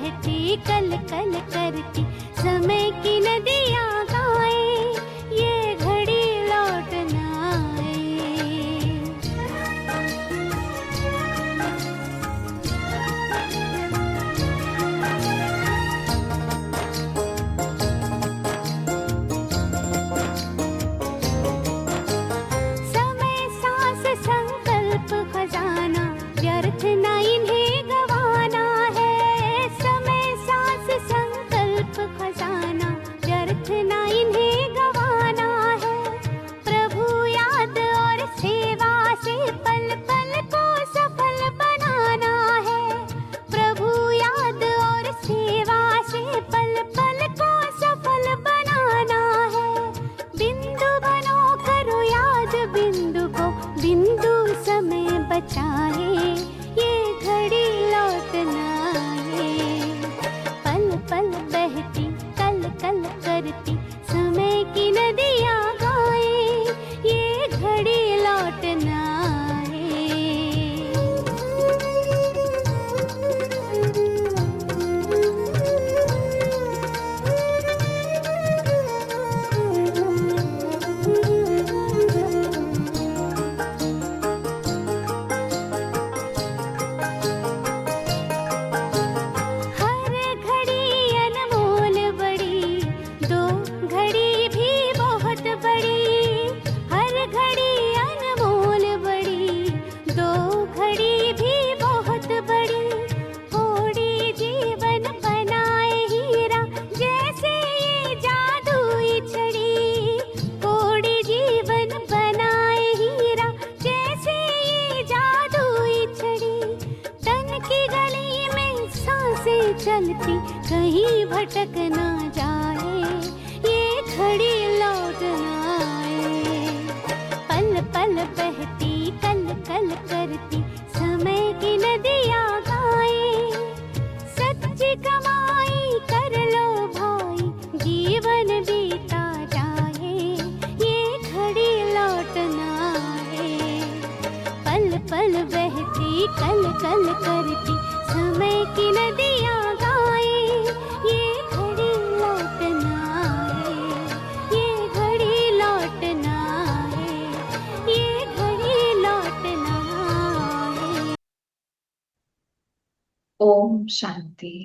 बहती कल कल करती, समय की नदियाँ गाए, ये घड़ी लौट न आए। समय सांस संकल्प खजाना, व्यर्थ न इन्हें गवाना है। समय सांस संकल्प खजाना, व्यर्थ न इन्हें गवाना है। प्रभु याद और सेवा से पल पल को सफल बनाना है। प्रभु याद और सेवा से पल पल को सफल बनाना है। बिंदु बनो करो याद बिंदु को, बिंदु समय बचाए, ये घड़ी लौट न आए। पल पल बहती कल कल करती, समय की नदियाँ गाए, ये घड़ी लौट न हर घड़ी अनमोल बड़ी, दो घड़ी भी बहुत बड़ी। हर घड़ी अनमोल बड़ी, दो घड़ी भी बहुत बड़ी। थोड़ी जीवन बनाए हीरा, जैसे ये जादुई छड़ी। थोड़ी जीवन बनाए हीरा, जैसे ये जादुई छड़ी। तन की गली में सांसें चलती, कहीं भटक ना जाए, ये घड़ी लौट ना आए। पल पल बहती कल कल करती, समय की नदियाँ गाए। सच्ची कमाई कर लो भाई, जीवन बीता जाए, ये घड़ी लौट ना आए। पल पल बहती कल कल करती, समय की नदियाँ गाए, ये घड़ी लौट न आए, ये घड़ी लौट न आए, ये घड़ी लौट न आए। ओम शांति।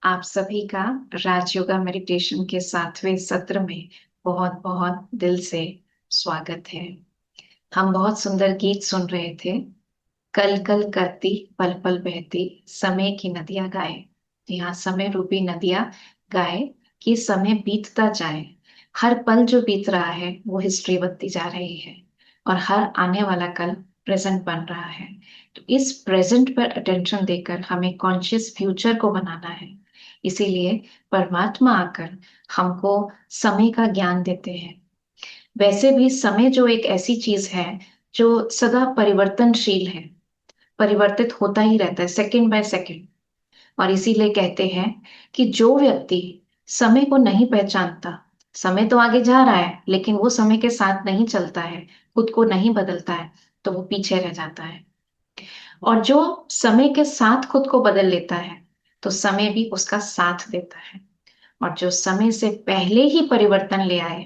आप सभी का राजयोगा मेडिटेशन के 7वें सत्र में बहुत बहुत दिल से स्वागत है। हम बहुत सुंदर गीत सुन रहे थे। कल कल करती पल पल बहती, समय की नदियां गाए। यहाँ समय रूपी नदियां गाए कि समय बीतता जाए। हर पल जो बीत रहा है वो हिस्ट्री बनती जा रही है, और हर आने वाला कल प्रेजेंट बन रहा है। तो इस प्रेजेंट पर अटेंशन देकर हमें कॉन्शियस फ्यूचर को बनाना है। इसीलिए परमात्मा आकर हमको समय का ज्ञान देते हैं। वैसे भी समय जो एक ऐसी चीज है जो सदा परिवर्तनशील है, परिवर्तित होता ही रहता है सेकंड बाय सेकंड। और इसीलिए कहते हैं कि जो व्यक्ति समय को नहीं पहचानता, समय तो आगे जा रहा है लेकिन वो समय के साथ नहीं चलता है, खुद को नहीं बदलता है, तो वो पीछे रह जाता है। और जो समय के साथ खुद को बदल लेता है तो समय भी उसका साथ देता है। और जो समय से पहले ही परिवर्तन ले आए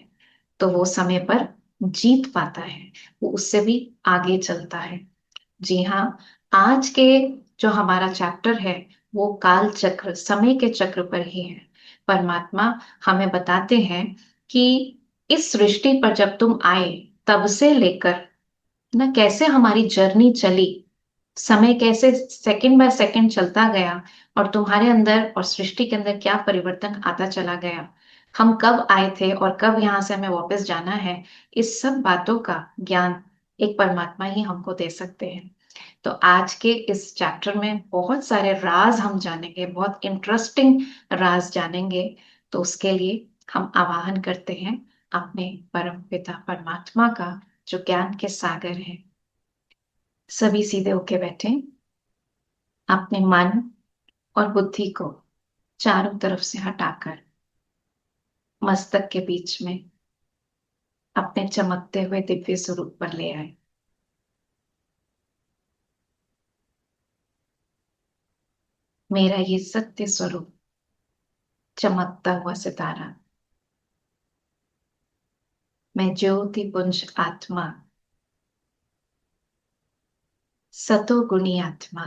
तो वो समय पर जीत पाता है, वो उससे भी आगे चलता है। जी हाँ, आज के जो हमारा चैप्टर है वो काल चक्र, समय के चक्र पर ही है। परमात्मा हमें बताते हैं कि इस सृष्टि पर जब तुम आए तब से लेकर ना कैसे हमारी जर्नी चली, समय कैसे सेकंड बाय सेकंड चलता गया, और तुम्हारे अंदर और सृष्टि के अंदर क्या परिवर्तन आता चला गया, हम कब आए थे और कब यहाँ से हमें वापस जाना है, इस सब बातों का ज्ञान एक परमात्मा ही हमको दे सकते हैं। तो आज के इस चैप्टर में बहुत सारे राज हम जानेंगे, बहुत इंटरेस्टिंग राज जानेंगे। तो उसके लिए हम आवाहन करते हैं अपने परम पिता परमात्मा का, जो ज्ञान के सागर है। सभी सीधे होके बैठे, अपने मन और बुद्धि को चारों तरफ से हटाकर मस्तक के बीच में अपने चमकते हुए दिव्य स्वरूप पर ले आए। मेरा ये सत्य स्वरूप, चमकता हुआ सितारा, मैं ज्योति पुंज आत्मा, सतोगुणी आत्मा,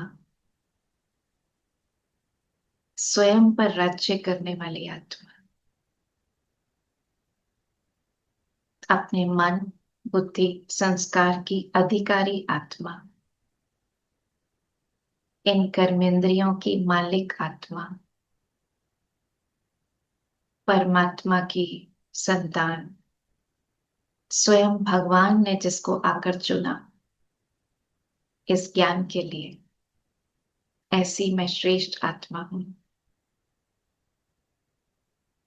स्वयं पर राज्य करने वाली आत्मा, अपने मन, बुद्धि, संस्कार की अधिकारी आत्मा, इन कर्मेंद्रियों की मालिक आत्मा, परमात्मा की संतान, स्वयं भगवान ने जिसको आकर चुना इस ज्ञान के लिए, ऐसी मैं श्रेष्ठ आत्मा हूं।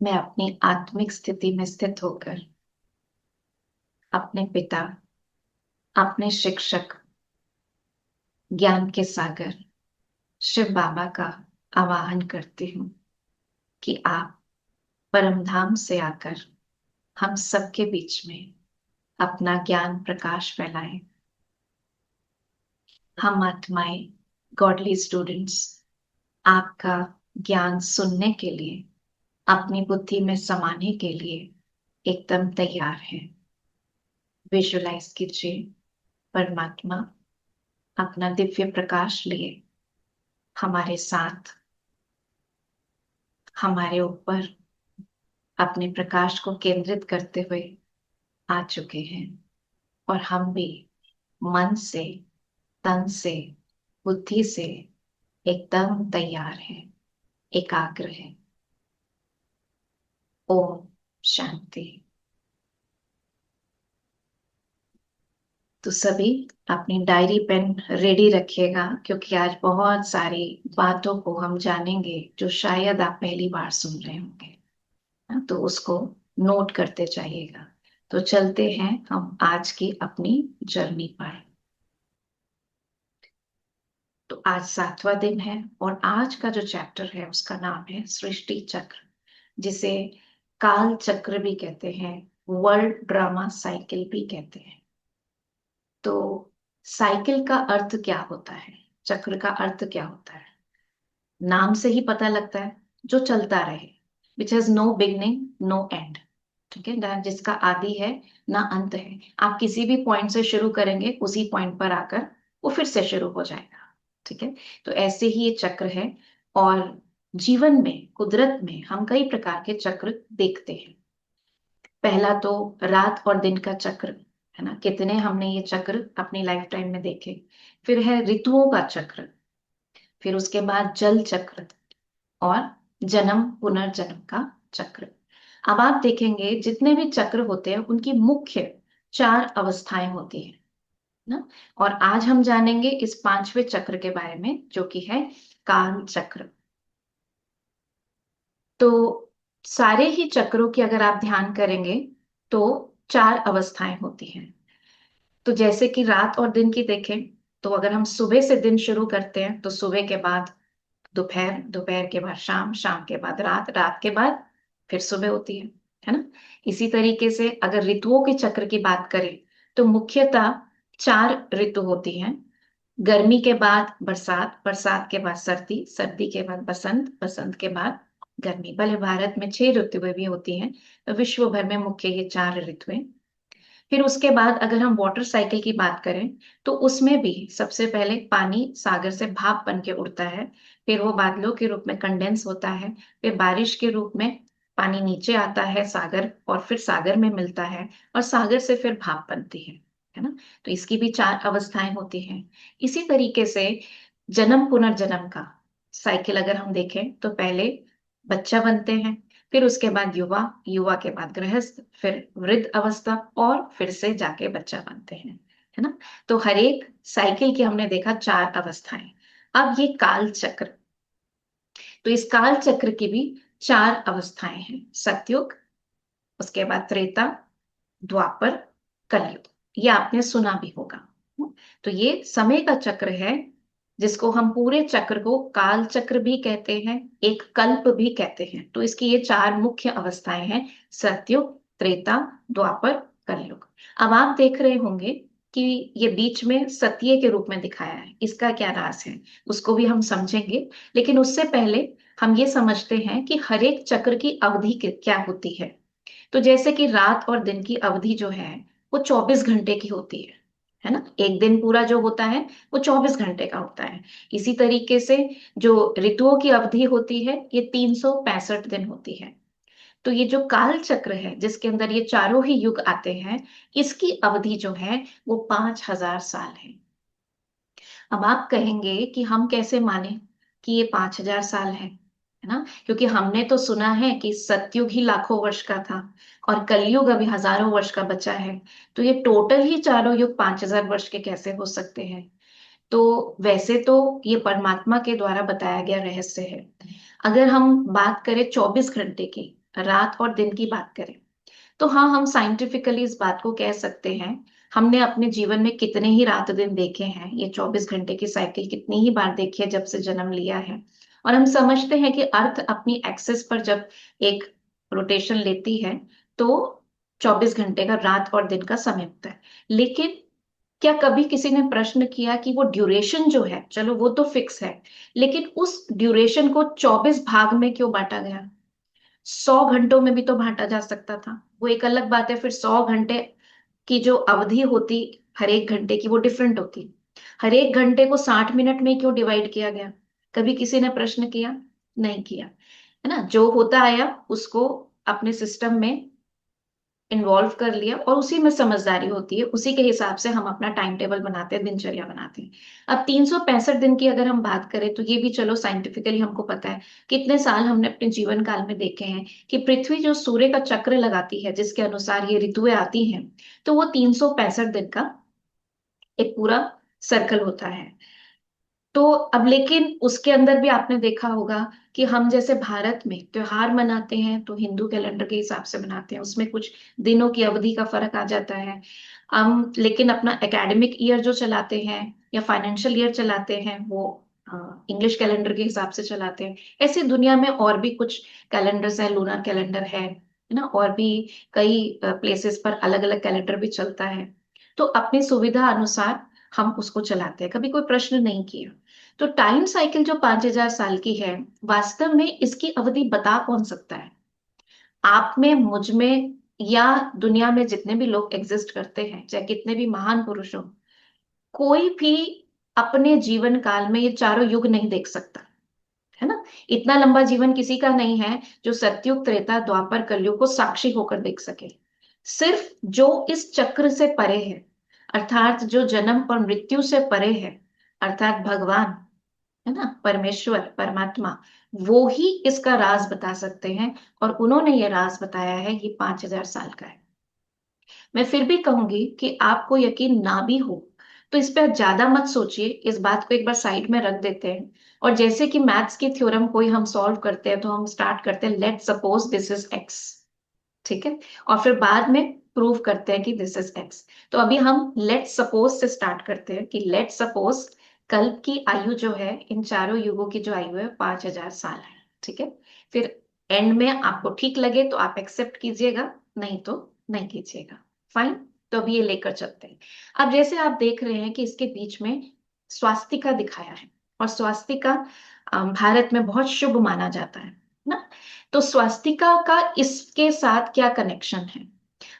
मैं अपनी आत्मिक स्थिति में स्थित होकर अपने पिता, अपने शिक्षक, ज्ञान के सागर शिव बाबा का आवाहन करती हूँ कि आप परम धाम से आकर हम सबके बीच में अपना ज्ञान प्रकाश फैलाएं। हम आत्माएं, गॉडली स्टूडेंट्स, आपका ज्ञान सुनने के लिए, अपनी बुद्धि में समाने के लिए एकदम तैयार हैं। विजुलाइज कीजिए परमात्मा अपना दिव्य प्रकाश लिए हमारे साथ, हमारे ऊपर अपने प्रकाश को केंद्रित करते हुए आ चुके हैं, और हम भी मन से, तन से, बुद्धि से एकदम तैयार हैं, एकाग्र हैं। ओम शांति। तो सभी अपनी डायरी पेन रेडी रखिएगा, क्योंकि आज बहुत सारी बातों को हम जानेंगे जो शायद आप पहली बार सुन रहे होंगे, तो उसको नोट करते जाइएगा। तो चलते हैं हम आज की अपनी जर्नी पर। तो आज 7वां दिन है और आज का जो चैप्टर है उसका नाम है सृष्टि चक्र, जिसे काल चक्र भी कहते हैं, वर्ल्ड ड्रामा साइकिल भी कहते हैं। तो साइकिल का अर्थ क्या होता है, चक्र का अर्थ क्या होता है? नाम से ही पता लगता है, जो चलता रहे, which has no beginning no end. ठीक है ना, जिसका आदि है ना अंत है। आप किसी भी पॉइंट से शुरू करेंगे, उसी पॉइंट पर आकर वो फिर से शुरू हो जाएगा। ठीक है, तो ऐसे ही ये चक्र है। और जीवन में, कुदरत में हम कई प्रकार के चक्र देखते हैं। पहला तो रात और दिन का चक्र है ना, कितने हमने ये चक्र अपनी लाइफ टाइम में देखे। फिर है ऋतुओं का चक्र, फिर उसके बाद जल चक्र, और जन्म पुनर्जन्म का चक्र। अब आप देखेंगे जितने भी चक्र होते हैं उनकी मुख्य 4 अवस्थाएं होती है ना। और आज हम जानेंगे इस 5वें चक्र के बारे में, जो कि है काल चक्र। तो सारे ही चक्रों की अगर आप ध्यान करेंगे तो 4 अवस्थाएं होती हैं। तो जैसे कि रात और दिन की देखें, तो अगर हम सुबह से दिन शुरू करते हैं तो सुबह के बाद दोपहर, दोपहर के बाद शाम, शाम के बाद रात, रात के बाद फिर सुबह होती है ना। इसी तरीके से अगर ऋतुओं के चक्र की बात करें तो मुख्यतः 4 ऋतु होती हैं। गर्मी के बाद बरसात, बरसात के बाद सर्दी, सर्दी के बाद बसंत, बसंत के बाद गर्मी। भले भारत में 6 ऋतुएं भी होती हैं, तो विश्व भर में मुख्य ये 4 ऋतुएं। फिर उसके बाद अगर हम वाटर साइकिल की बात करें तो उसमें भी सबसे पहले पानी सागर से भाप बन के उड़ता है, फिर वो बादलों के रूप में कंडेंस होता है, फिर बारिश के रूप में पानी नीचे आता है सागर, और फिर सागर में मिलता है, और सागर से फिर भाप बनती है ना। तो इसकी भी 4 अवस्थाएं होती हैं। इसी तरीके से जन्म पुनर्जन्म का साइकिल अगर हम देखें तो पहले बच्चा बनते हैं, फिर उसके बाद युवा, युवा के बाद गृहस्थ, फिर वृद्ध अवस्था, और फिर से जाके बच्चा बनते हैं, है ना। तो हर एक साइकिल की हमने देखा 4 अवस्थाएं। अब ये काल चक्र, तो इस काल चक्र की भी 4 अवस्थाएं हैं। सतयुग, उसके बाद त्रेता, द्वापर, कलयुग। ये आपने सुना भी होगा। तो ये समय का चक्र है, जिसको हम पूरे चक्र को काल चक्र भी कहते हैं, एक कल्प भी कहते हैं। तो इसकी ये 4 मुख्य अवस्थाएं हैं, सतयुग, त्रेता, द्वापर, कलयुग। अब आप देख रहे होंगे कि ये बीच में सत्य के रूप में दिखाया है, इसका क्या राज है, उसको भी हम समझेंगे। लेकिन उससे पहले हम ये समझते हैं कि हर एक चक्र की अवधि क्या होती है। तो जैसे कि रात और दिन की अवधि जो है वो 24 घंटे की होती है ना। एक दिन पूरा जो होता है वो 24 घंटे का होता है। इसी तरीके से जो ऋतुओं की अवधि होती है ये 365 दिन होती है। तो ये जो काल चक्र है जिसके अंदर ये चारों ही युग आते हैं, इसकी अवधि जो है वो 5,000 साल है। अब आप कहेंगे कि हम कैसे माने कि ये 5,000 साल है ना, क्योंकि हमने तो सुना है कि सतयुग ही लाखों वर्ष का था और कलयुग अभी हजारों वर्ष का बचा है। तो ये टोटल ही चारों युग 5,000 वर्ष के कैसे हो सकते हैं। तो वैसे तो ये परमात्मा के द्वारा बताया गया रहस्य है। अगर हम बात करें 24 घंटे की, रात और दिन की बात करें, तो हाँ, हम साइंटिफिकली इस बात को कह सकते हैं। हमने अपने जीवन में कितने ही रात दिन देखे हैं, ये 24 घंटे की साइकिल कितनी ही बार देखी है जब से जन्म लिया है। और हम समझते हैं कि अर्थ अपनी एक्सिस पर जब एक रोटेशन लेती है तो 24 घंटे का रात और दिन का समय होता है। लेकिन क्या कभी किसी ने प्रश्न किया कि वो ड्यूरेशन जो है, चलो वो तो फिक्स है, लेकिन उस ड्यूरेशन को 24 भाग में क्यों बांटा गया। 100 घंटों में भी तो बांटा जा सकता था, वो एक अलग बात है। फिर 100 घंटे की जो अवधि होती हर एक घंटे की वो डिफरेंट होती। हर एक घंटे को 60 मिनट में क्यों डिवाइड किया गया, कभी किसी ने प्रश्न किया, नहीं किया, है ना। जो होता आया उसको अपने सिस्टम में इन्वॉल्व कर लिया और उसी में समझदारी होती है, उसी के हिसाब से हम अपना टाइम टेबल बनाते हैं, दिनचर्या बनाते हैं। अब 365 दिन की अगर हम बात करें तो ये भी चलो साइंटिफिकली हमको पता है। कितने साल हमने अपने जीवन काल में देखे हैं कि पृथ्वी जो सूर्य का चक्र लगाती है जिसके अनुसार ये ऋतुएं आती हैं, तो वो 365 दिन का एक पूरा सर्कल होता है। तो अब लेकिन उसके अंदर भी आपने देखा होगा कि हम जैसे भारत में त्योहार मनाते हैं तो हिंदू कैलेंडर के हिसाब से मनाते हैं, उसमें कुछ दिनों की अवधि का फर्क आ जाता है। हम लेकिन अपना एकेडमिक ईयर जो चलाते हैं या फाइनेंशियल ईयर चलाते हैं वो इंग्लिश कैलेंडर के हिसाब से चलाते हैं। ऐसे दुनिया में और भी कुछ कैलेंडर्स है, लूनर कैलेंडर है ना, और भी कई प्लेसेस पर अलग अलग कैलेंडर भी चलता है। तो अपनी सुविधा अनुसार हम उसको चलाते हैं, कभी कोई प्रश्न नहीं किया। तो टाइम साइकिल जो 5,000 साल की है, वास्तव में इसकी अवधि बता कौन सकता है। आप में, मुझ में, या दुनिया में जितने भी लोग एग्जिस्ट करते हैं, चाहे कितने भी महान पुरुष हो, कोई भी अपने जीवन काल में ये चारों युग नहीं देख सकता, है ना। इतना लंबा जीवन किसी का नहीं है जो सतयुग, त्रेता, द्वापर, कलयुग को साक्षी होकर देख सके। सिर्फ जो इस चक्र से परे है, अर्थात जो जन्म और मृत्यु से परे है, अर्थात भगवान, है ना, परमेश्वर, परमात्मा, वो ही इसका राज बता सकते हैं। और उन्होंने ये राज बताया है, ये 5,000 साल का है। मैं फिर भी कहूंगी कि आपको यकीन ना भी हो तो इस पे ज्यादा मत सोचिए, इस बात को एक बार साइड में रख देते हैं। और जैसे कि मैथ्स की थ्योरम कोई हम सॉल्व करते हैं तो हम स्टार्ट करते हैं let suppose this is x, ठीक है, और फिर बाद में प्रूव करते हैं कि दिस इज एक्स। तो अभी हम लेट सपोज से स्टार्ट करते हैं कि लेट सपोज कल्प की आयु जो है, इन चारों युगों की जो आयु है 5,000 साल है, ठीक है। फिर एंड में आपको ठीक लगे तो आप एक्सेप्ट कीजिएगा, नहीं तो नहीं कीजिएगा, फाइन। तो अभी ये लेकर चलते हैं। अब जैसे आप देख रहे हैं कि इसके बीच में स्वास्तिका दिखाया है, और स्वास्तिका भारत में बहुत शुभ माना जाता है ना। तो स्वास्तिका का इसके साथ क्या कनेक्शन है,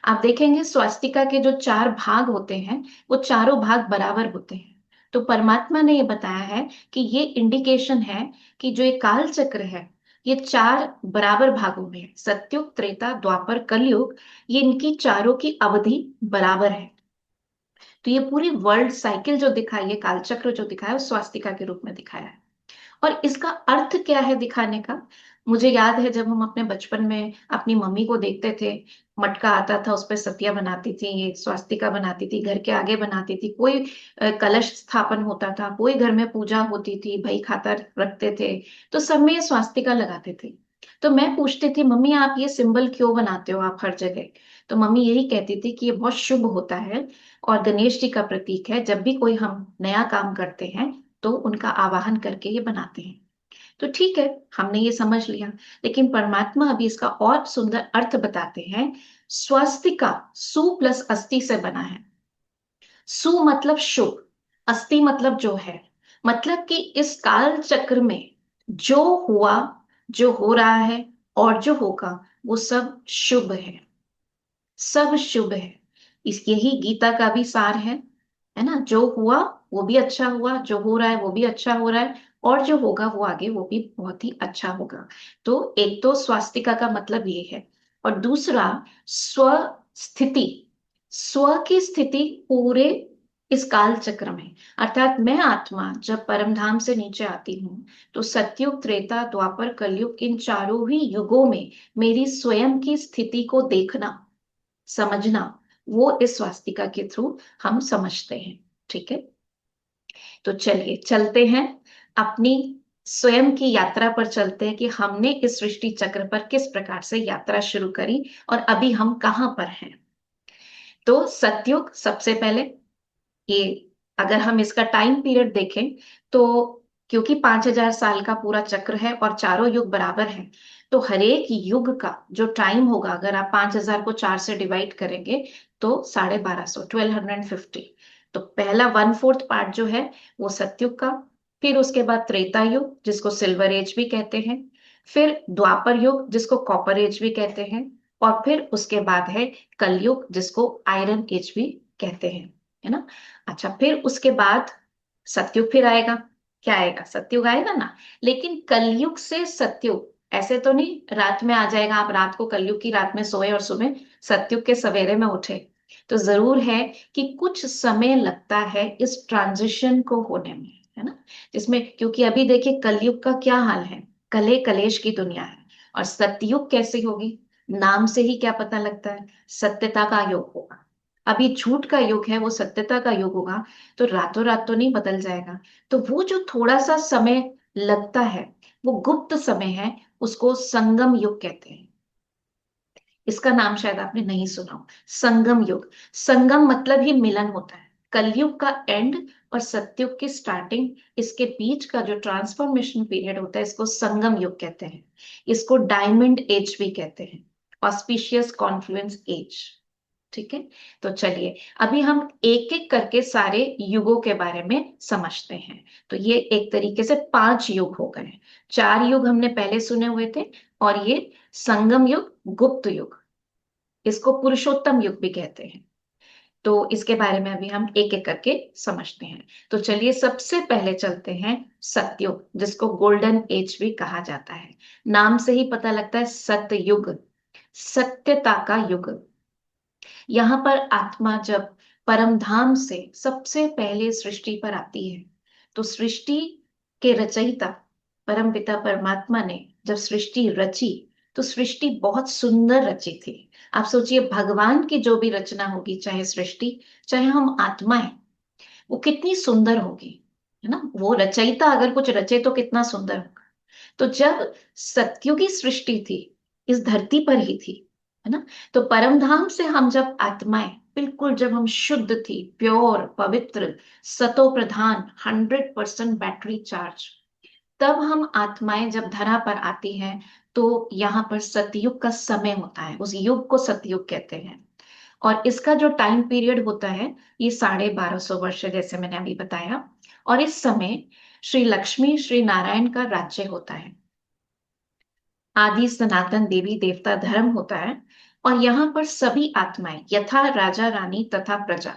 आप देखेंगे स्वास्तिका के जो 4 भाग होते हैं वो चारों भाग बराबर होते हैं। तो परमात्मा ने ये बताया है कि ये इंडिकेशन है कि जो ये काल चक्र है ये 4 बराबर भागों में है, सतयुग, त्रेता, द्वापर, कलयुग, ये इनकी चारों की अवधि बराबर है। तो ये पूरी वर्ल्ड साइकिल जो दिखाई है, कालचक्र जो दिखाया है, वो स्वास्तिका के रूप में दिखाया है। और इसका अर्थ क्या है दिखाने का। मुझे याद है जब हम अपने बचपन में अपनी मम्मी को देखते थे, मटका आता था, उस पर सतिया बनाती थी, ये स्वास्तिका बनाती थी, घर के आगे बनाती थी, कोई कलश स्थापन होता था, कोई घर में पूजा होती थी, भाई खाता रखते थे, तो सब में ये स्वास्तिका लगाते थे। तो मैं पूछती थी मम्मी आप ये सिंबल क्यों बनाते हो आप हर जगह। तो मम्मी यही कहती थी कि ये बहुत शुभ होता है और गणेश जी का प्रतीक है, जब भी कोई हम नया काम करते हैं तो उनका आवाहन करके ये बनाते हैं। तो ठीक है, हमने ये समझ लिया। लेकिन परमात्मा अभी इसका और सुंदर अर्थ बताते हैं। स्वस्तिका सु प्लस अस्थि से बना है। सु मतलब शुभ, अस्ति मतलब जो है, मतलब कि इस काल चक्र में जो हुआ, जो हो रहा है और जो होगा वो सब शुभ है, सब शुभ है। इस यही गीता का भी सार है ना। जो हुआ वो भी अच्छा हुआ, जो हो रहा है वो भी अच्छा हो रहा है, और जो होगा वो आगे वो भी बहुत ही अच्छा होगा। तो एक तो स्वास्तिका का मतलब ये है, और दूसरा स्व स्थिति, स्व की स्थिति पूरे इस काल चक्र में, अर्थात मैं आत्मा जब परमधाम से नीचे आती हूँ तो सतयुग, त्रेता, द्वापर, कलयुग, इन चारों ही युगों में मेरी स्वयं की स्थिति को देखना, समझना, वो इस स्वास्तिका के थ्रू हम समझते हैं। ठीक है, तो चलिए चलते हैं अपनी स्वयं की यात्रा पर, चलते हैं कि हमने इस सृष्टि चक्र पर किस प्रकार से यात्रा शुरू करी और अभी हम कहां पर हैं। तो सतयुग सबसे पहले, ये अगर हम इसका टाइम पीरियड देखें तो, क्योंकि 5,000 साल का पूरा चक्र है और चारों युग बराबर हैं, तो हर एक युग का जो टाइम होगा, अगर आप 5,000 को 4 से डिवाइड करेंगे तो 1250, 1250। तो पहला 1/4 पार्ट जो है वो सतयुग का, फिर उसके बाद त्रेता युग जिसको सिल्वर एज भी कहते हैं, फिर द्वापर युग जिसको कॉपर एज भी कहते हैं, और फिर उसके बाद है कलयुग जिसको आयरन एज भी कहते हैं, है ना। अच्छा, फिर उसके बाद सतयुग फिर आएगा, क्या आएगा, सतयुग आएगा ना। लेकिन कलयुग से सतयुग ऐसे तो नहीं रात में आ जाएगा, आप रात को कलयुग की रात में सोए और सुबह सतयुग के सवेरे में उठे। तो जरूर है कि कुछ समय लगता है इस ट्रांजिशन को होने में, है ना। जिसमें क्योंकि अभी देखिए कलयुग का क्या हाल है, कले कलेश की दुनिया है, और सतयुग कैसी होगी, नाम से ही क्या पता लगता है, सत्यता का योग होगा। अभी झूठ का युग है, वो सत्यता का युग होगा, तो रातों रात तो नहीं बदल जाएगा। तो वो जो थोड़ा सा समय लगता है वो गुप्त समय है, उसको संगम युग कहते हैं। इसका नाम शायद आपने नहीं सुना हो, संगम युग। संगम मतलब ही मिलन होता है, कलयुग का एंड और सतयुग की स्टार्टिंग, इसके बीच का जो ट्रांसफॉर्मेशन पीरियड होता है इसको संगम युग कहते हैं। इसको डायमंड एज भी कहते हैं, ऑस्पिशियस कॉन्फ्लुएंस एज। ठीक है, तो चलिए अभी हम एक एक करके सारे युगों के बारे में समझते हैं। तो ये एक तरीके से 5 युग हो गए। 4 युग हमने पहले सुने हुए थे, और ये संगम युग, गुप्त युग, इसको पुरुषोत्तम युग भी कहते हैं। तो इसके बारे में अभी हम एक एक करके समझते हैं। तो चलिए सबसे पहले चलते हैं सतयुग, जिसको गोल्डन एज भी कहा जाता है। नाम से ही पता लगता है सतयुग, सत्यता का युग। यहाँ पर आत्मा जब परम धाम से सबसे पहले सृष्टि पर आती है, तो सृष्टि के रचयिता परम पिता परमात्मा ने जब सृष्टि रची तो सृष्टि बहुत सुंदर रची थी। आप सोचिए भगवान की जो भी रचना होगी, चाहे सृष्टि चाहे हम आत्माएं, वो कितनी सुंदर होगी, है ना। वो रचयिता अगर कुछ रचे तो कितना सुंदर होगा। तो जब सत्युगी सृष्टि थी, इस धरती पर ही थी, है ना। तो परमधाम से हम जब आत्माएं बिल्कुल, जब हम शुद्ध थी, प्योर, पवित्र, सतो प्रधान, 100% बैटरी चार्ज, तब हम आत्माएं जब धरा पर आती हैं तो यहाँ पर सतयुग का समय होता है, उस युग को सतयुग कहते हैं। और इसका जो टाइम पीरियड होता है ये 1250 वर्ष है, जैसे मैंने अभी बताया। और इस समय श्री लक्ष्मी, श्री नारायण का राज्य होता है, आदि सनातन देवी देवता धर्म होता है। और यहाँ पर सभी आत्माएं यथा राजा रानी तथा प्रजा,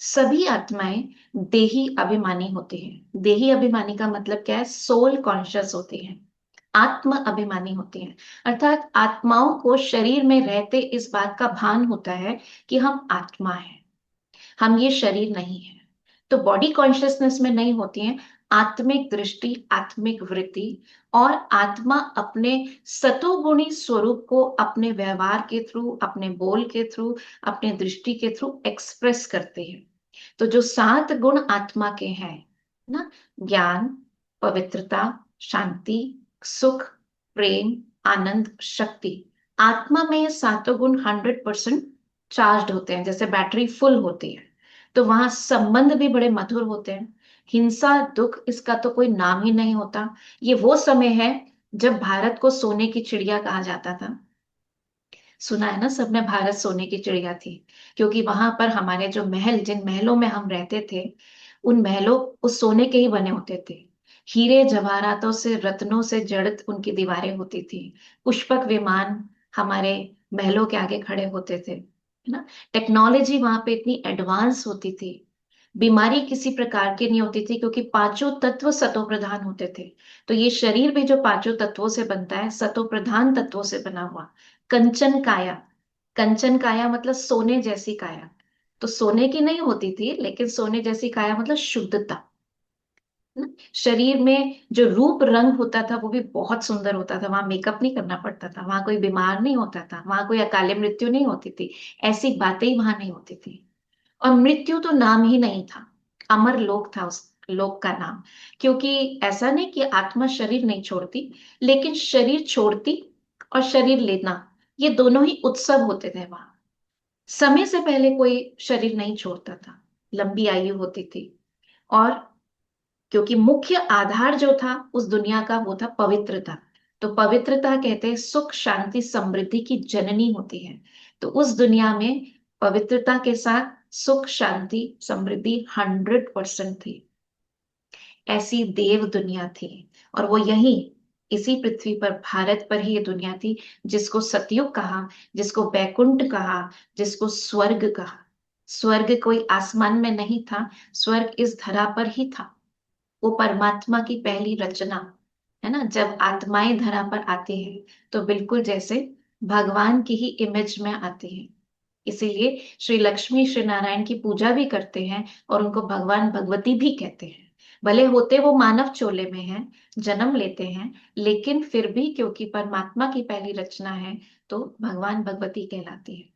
सभी आत्माएं देही अभिमानी होती हैं। देही अभिमानी का मतलब क्या है, सोल कॉन्शियस होती हैं, आत्म अभिमानी होती हैं। अर्थात आत्माओं को शरीर में रहते इस बात का भान होता है कि हम आत्मा हैं, हम ये शरीर नहीं है। तो बॉडी कॉन्शियसनेस में नहीं होती हैं, आत्मिक दृष्टि, आत्मिक वृत्ति, और आत्मा अपने सतोगुणी स्वरूप को अपने व्यवहार के थ्रू, अपने बोल के थ्रू, अपने दृष्टि के थ्रू एक्सप्रेस करते हैं। तो जो 7 गुण आत्मा के हैं ना, ज्ञान, पवित्रता, शांति, सुख, प्रेम, आनंद, शक्ति, आत्मा में ये सातों गुण 100% चार्ज होते हैं, जैसे बैटरी फुल होती है। तो वहां संबंध भी बड़े मधुर होते हैं, हिंसा, दुख, इसका तो कोई नाम ही नहीं होता। ये वो समय है जब भारत को सोने की चिड़िया कहा जाता था। सुना है ना सबने, भारत सोने की चिड़िया थी, क्योंकि वहां पर हमारे जो महल, जिन महलों में हम रहते थे, उन महलों उस सोने के ही बने होते थे। हीरे जवाहरातों से, रत्नों से जड़ित उनकी दीवारें होती थी। पुष्पक विमान हमारे महलों के आगे खड़े होते थे, है ना। टेक्नोलॉजी वहां पे इतनी एडवांस होती थी। बीमारी किसी प्रकार की नहीं होती थी, क्योंकि पांचों तत्व सतो प्रधान होते थे। तो ये शरीर भी जो पांचों तत्वों से बनता है, सतो प्रधान तत्वों से बना हुआ। कंचन काया, कंचन काया मतलब सोने जैसी काया। तो सोने की नहीं होती थी, लेकिन सोने जैसी काया मतलब शुद्धता, है ना? शरीर में जो रूप रंग होता था वो भी बहुत सुंदर होता था। वहां मेकअप नहीं करना पड़ता था, वहां कोई बीमार नहीं होता था, वहां कोई अकाले मृत्यु नहीं होती थी। ऐसी बातें ही वहां नहीं होती थी। और मृत्यु तो नाम ही नहीं था, अमर लोक था उस लोक का नाम। क्योंकि ऐसा नहीं कि आत्मा शरीर नहीं छोड़ती, लेकिन शरीर छोड़ती और शरीर लेना, ये दोनों ही उत्सव होते थे वहां। समय से पहले कोई शरीर नहीं छोड़ता था, लंबी आयु होती थी। और क्योंकि मुख्य आधार जो था उस दुनिया का, वो था पवित्रता। तो पवित्रता कहते हैं सुख शांति समृद्धि की जननी होती है। तो उस दुनिया में पवित्रता के साथ सुख शांति समृद्धि 100% थी। ऐसी देव दुनिया थी। और वो यही, इसी पृथ्वी पर, भारत पर ही ये दुनिया थी, जिसको सतयुग कहा, जिसको बैकुंठ कहा, जिसको स्वर्ग कहा। स्वर्ग कोई आसमान में नहीं था, स्वर्ग इस धरा पर ही था। वो परमात्मा की पहली रचना, है ना। जब आत्माएं धरा पर आती है तो बिल्कुल जैसे भगवान की ही इमेज में आती है। इसीलिए श्री लक्ष्मी श्री नारायण की पूजा भी करते हैं और उनको भगवान भगवती भी कहते हैं। भले होते वो मानव चोले में हैं, जन्म लेते हैं, लेकिन फिर भी क्योंकि परमात्मा की पहली रचना है तो भगवान भगवती कहलाती है।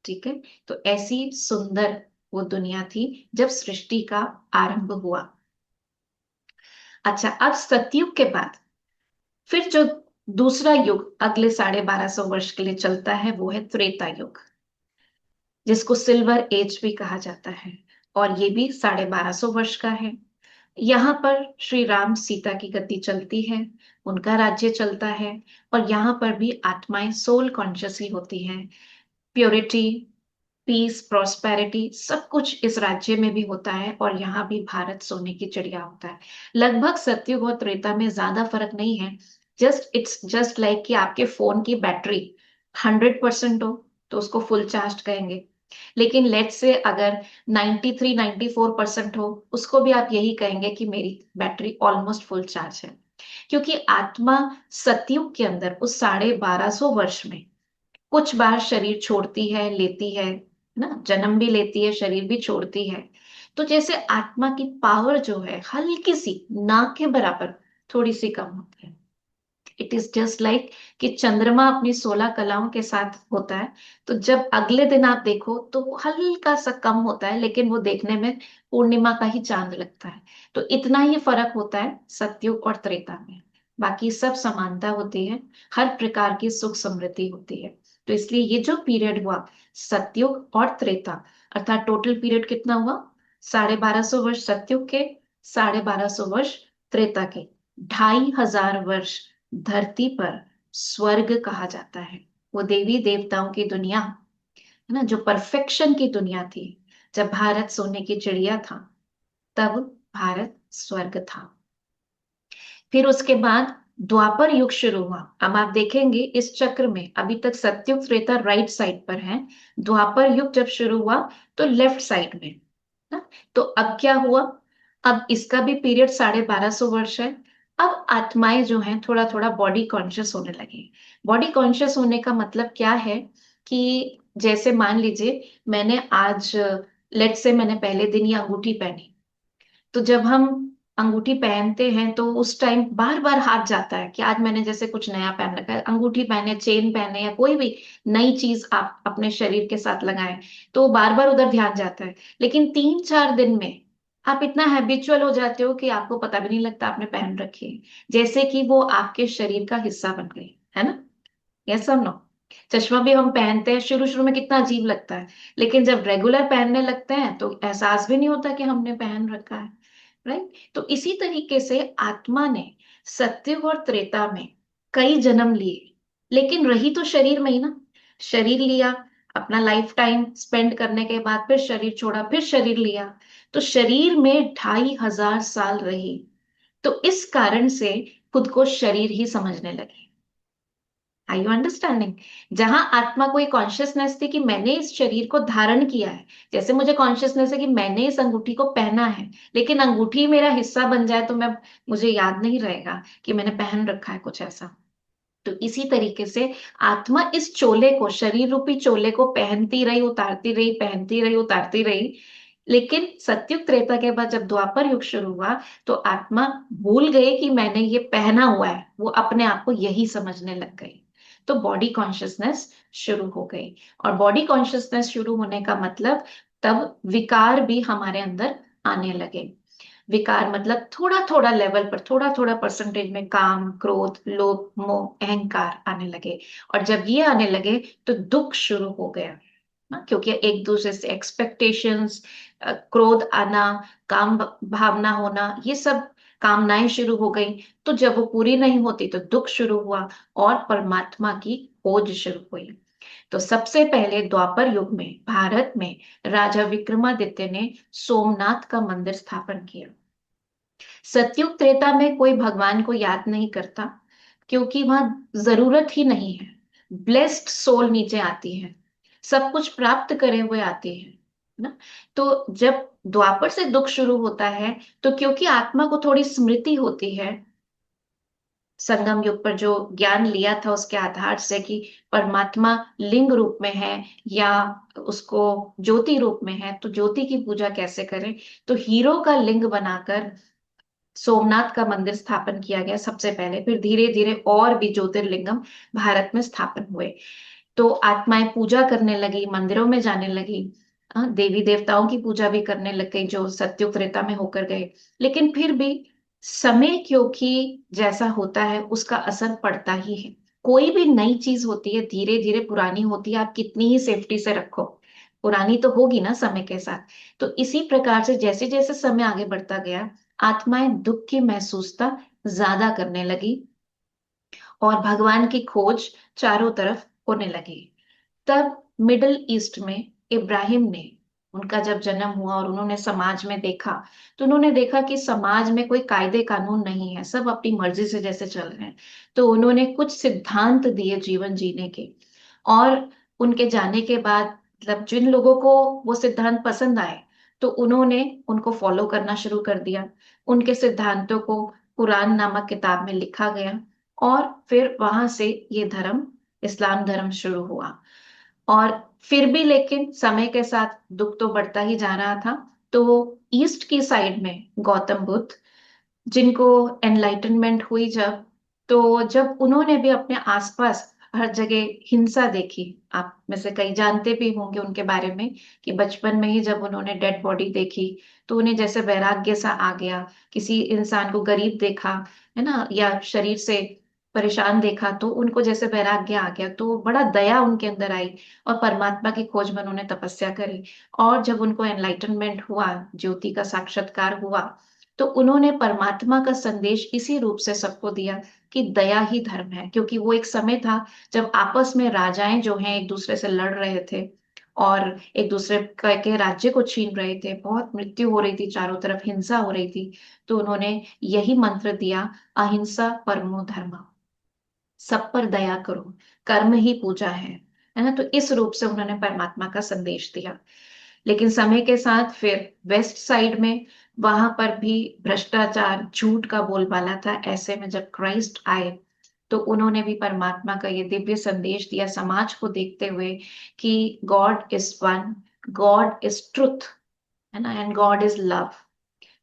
ठीक है। तो ऐसी सुंदर वो दुनिया थी जब सृष्टि का आरंभ हुआ। अच्छा, अब सतयुग के बाद फिर जो दूसरा युग अगले 1250 वर्ष के लिए चलता है, वो है त्रेता युग, जिसको सिल्वर एज भी कहा जाता है। और ये भी 1250 वर्ष का है। यहाँ पर श्री राम सीता की गति चलती है, उनका राज्य चलता है। और यहाँ पर भी आत्माएं सोल कॉन्शियस ही होती हैं। प्योरिटी, पीस, प्रॉस्पेरिटी सब कुछ इस राज्य में भी होता है। और यहाँ भी भारत सोने की चिड़िया होता है। लगभग सतयुग और त्रेता में ज्यादा फर्क नहीं है। इट्स जस्ट लाइक कि आपके फोन की बैटरी 100% हो तो उसको फुल चार्ज कहेंगे, लेकिन लेट से अगर 93-94% हो, उसको भी आप यही कहेंगे कि मेरी बैटरी ऑलमोस्ट फुल चार्ज है। क्योंकि आत्मा सतयुग के अंदर उस 1250 वर्ष में कुछ बार शरीर छोड़ती है, लेती है ना, जन्म भी लेती है, शरीर भी छोड़ती है। तो जैसे आत्मा की पावर जो है हल्की सी, ना के बराबर, थोड़ी सी कम होती है। इट इज जस्ट लाइक कि चंद्रमा अपनी 16 कलाओं के साथ होता है, तो जब अगले दिन आप देखो तो वो हल्का सा कम होता है, लेकिन वो देखने में पूर्णिमा का ही चांद लगता है। तो इतना ही फर्क होता है सतयुग और त्रेता में। बाकी सब समानता होती है, हर प्रकार की सुख समृद्धि होती है। तो इसलिए ये जो पीरियड हुआ सतयुग और त्रेता, अर्थात टोटल पीरियड कितना हुआ, 1250 वर्ष सतयुग के, 1250 वर्ष त्रेता के, 2500 वर्ष धरती पर स्वर्ग कहा जाता है। वो देवी देवताओं की दुनिया, है ना, जो परफेक्शन की दुनिया थी। जब भारत सोने की चिड़िया था, तब भारत स्वर्ग था। फिर उसके बाद द्वापर युग शुरू हुआ। अब आप देखेंगे इस चक्र में अभी तक सतयुग त्रेता राइट साइड पर है, द्वापर युग जब शुरू हुआ तो लेफ्ट साइड में ना। तो अब क्या हुआ, अब इसका भी पीरियड 1250 वर्ष है। अब आत्माएं जो हैं थोड़ा थोड़ा बॉडी कॉन्शियस होने लगी। बॉडी कॉन्शियस होने का मतलब क्या है कि जैसे मान लीजिए मैंने आज, लेट से मैंने पहले दिन ही अंगूठी पहनी, तो जब हम अंगूठी पहनते हैं तो उस टाइम बार बार हाथ जाता है कि आज मैंने जैसे कुछ नया पहन रखा है, अंगूठी पहने, चेन पहने, या कोई भी नई चीज आप अपने शरीर के साथ लगाएं, तो बार बार उधर ध्यान जाता है। लेकिन 3-4 दिन में आप इतना हैबिचुअल हो जाते हो कि आपको पता भी नहीं लगता आपने पहन रखी है, जैसे कि वो आपके शरीर का हिस्सा बन गई, है ना। यस और नो। चश्मा भी हम पहनते हैं, शुरू शुरू में कितना अजीब लगता है, लेकिन जब रेगुलर पहनने लगते हैं तो एहसास भी नहीं होता कि हमने पहन रखा है। राइट। तो इसी तरीके से आत्मा ने सत्युग और त्रेता में कई जन्म लिए, लेकिन रही तो शरीर में ही ना। शरीर लिया, अपना लाइफ टाइम स्पेंड करने के बाद फिर शरीर छोड़ा, फिर शरीर लिया, तो शरीर में 2500 साल रही। तो इस कारण से खुद को शरीर ही समझने लगी। Are you understanding? जहां आत्मा को एक कॉन्शियसनेस थी कि मैंने इस शरीर को धारण किया है, जैसे मुझे कॉन्शियसनेस है कि मैंने इस अंगूठी को पहना है, लेकिन अंगूठी मेरा हिस्सा बन जाए तो मैं मुझे याद नहीं रहेगा कि मैंने पहन रखा है कुछ ऐसा। तो इसी तरीके से आत्मा इस चोले को, शरीर रूपी चोले को पहनती रही, उतारती रही, पहनती रही, उतारती रही। लेकिन सतयुग त्रेता के बाद जब द्वापर युग शुरू हुआ, तो आत्मा भूल गई कि मैंने ये पहना हुआ है, वो अपने आप को यही समझने लग गई। तो बॉडी कॉन्शियसनेस शुरू हो गई। और बॉडी कॉन्शियसनेस शुरू होने का मतलब तब विकार भी हमारे अंदर आने लगे। विकार मतलब थोड़ा थोड़ा लेवल पर, थोड़ा थोड़ा परसेंटेज में काम, क्रोध, लोभ, मोह, अहंकार आने लगे। और जब ये आने लगे तो दुख शुरू हो गया ना, क्योंकि एक दूसरे से एक्सपेक्टेशंस, क्रोध आना, काम भावना होना, ये सब कामनाएं शुरू हो गई। तो जब वो पूरी नहीं होती तो दुख शुरू हुआ और परमात्मा की खोज शुरू हुई। तो सबसे पहले द्वापर युग में भारत में राजा विक्रमादित्य ने सोमनाथ का मंदिर स्थापन किया। सतयुग त्रेता में कोई भगवान को याद नहीं करता, क्योंकि वहां जरूरत ही नहीं है। ब्लेस्ड सोल नीचे आती है, सब कुछ प्राप्त करे हुए आती है ना। तो जब द्वापर से दुख शुरू होता है, तो क्योंकि आत्मा को थोड़ी स्मृति होती है संगम युग पर जो ज्ञान लिया था उसके आधार से कि परमात्मा लिंग रूप में है या उसको ज्योति रूप में है, तो ज्योति की पूजा कैसे करें। तो हीरो का लिंग बनाकर सोमनाथ का मंदिर स्थापन किया गया सबसे पहले। फिर धीरे धीरे और भी ज्योतिर्लिंगम भारत में स्थापन हुए। तो आत्माएं पूजा करने लगी, मंदिरों में जाने लगी, देवी देवताओं की पूजा भी करने लग गई जो सत्युग त्रेता में होकर गए। लेकिन फिर भी समय क्योंकि जैसा होता है उसका असर पड़ता ही है। कोई भी नई चीज होती है धीरे धीरे पुरानी होती है, आप कितनी ही सेफ्टी से रखो, पुरानी तो होगी ना समय के साथ। तो इसी प्रकार से जैसे जैसे समय आगे बढ़ता गया, आत्माएं दुख की महसूसता ज्यादा करने लगी और भगवान की खोज चारों तरफ होने लगी। तब मिडिल ईस्ट में इब्राहिम ने, उनका जब जन्म हुआ और उन्होंने समाज में देखा, तो उन्होंने देखा कि समाज में कोई कायदे कानून नहीं है, सब अपनी मर्जी से जैसे चल रहे हैं। तो उन्होंने कुछ सिद्धांत दिए जीवन जीने के। और उनके जाने के बाद मतलब जिन लोगों को वो सिद्धांत पसंद आए, तो उन्होंने उनको फॉलो करना शुरू कर दिया। उनके सिद्धांतों को कुरान नामक किताब में लिखा गया और फिर वहां से ये धर्म, इस्लाम धर्म शुरू हुआ। और फिर भी लेकिन समय के साथ दुख तो बढ़ता ही जा रहा था। तो ईस्ट की साइड में गौतम बुद्ध, जिनको एनलाइटनमेंट हुई जब, तो जब उन्होंने भी अपने आसपास हर जगह हिंसा देखी, आप में से कई जानते भी होंगे उनके बारे में कि बचपन में ही जब उन्होंने डेड बॉडी देखी तो उन्हें जैसे वैराग्य सा आ गया। किसी इंसान को गरीब देखा है ना, या शरीर से परेशान देखा तो उनको जैसे वैराग्य आ गया, तो बड़ा दया उनके अंदर आई और परमात्मा की खोज में उन्होंने तपस्या करी। और जब उनको एनलाइटनमेंट हुआ, ज्योति का साक्षात्कार हुआ, तो उन्होंने परमात्मा का संदेश इसी रूप से सबको दिया कि दया ही धर्म है। क्योंकि वो एक समय था जब आपस में राजाएं जो हैं एक दूसरे से लड़ रहे थे और एक दूसरे के राज्य को छीन रहे थे, बहुत मृत्यु हो रही थी, चारों तरफ हिंसा हो रही थी। तो उन्होंने यही मंत्र दिया, अहिंसा परमो धर्म, सब पर दया करो, कर्म ही पूजा है ना। तो इस रूप से उन्होंने परमात्मा का संदेश दिया। लेकिन समय के साथ फिर वेस्ट साइड में वहां पर भी भ्रष्टाचार, झूठ का बोलबाला था। ऐसे में जब क्राइस्ट आए तो उन्होंने भी परमात्मा का ये दिव्य संदेश दिया समाज को देखते हुए कि God is one, God is truth, है ना, एंड गॉड इज लव।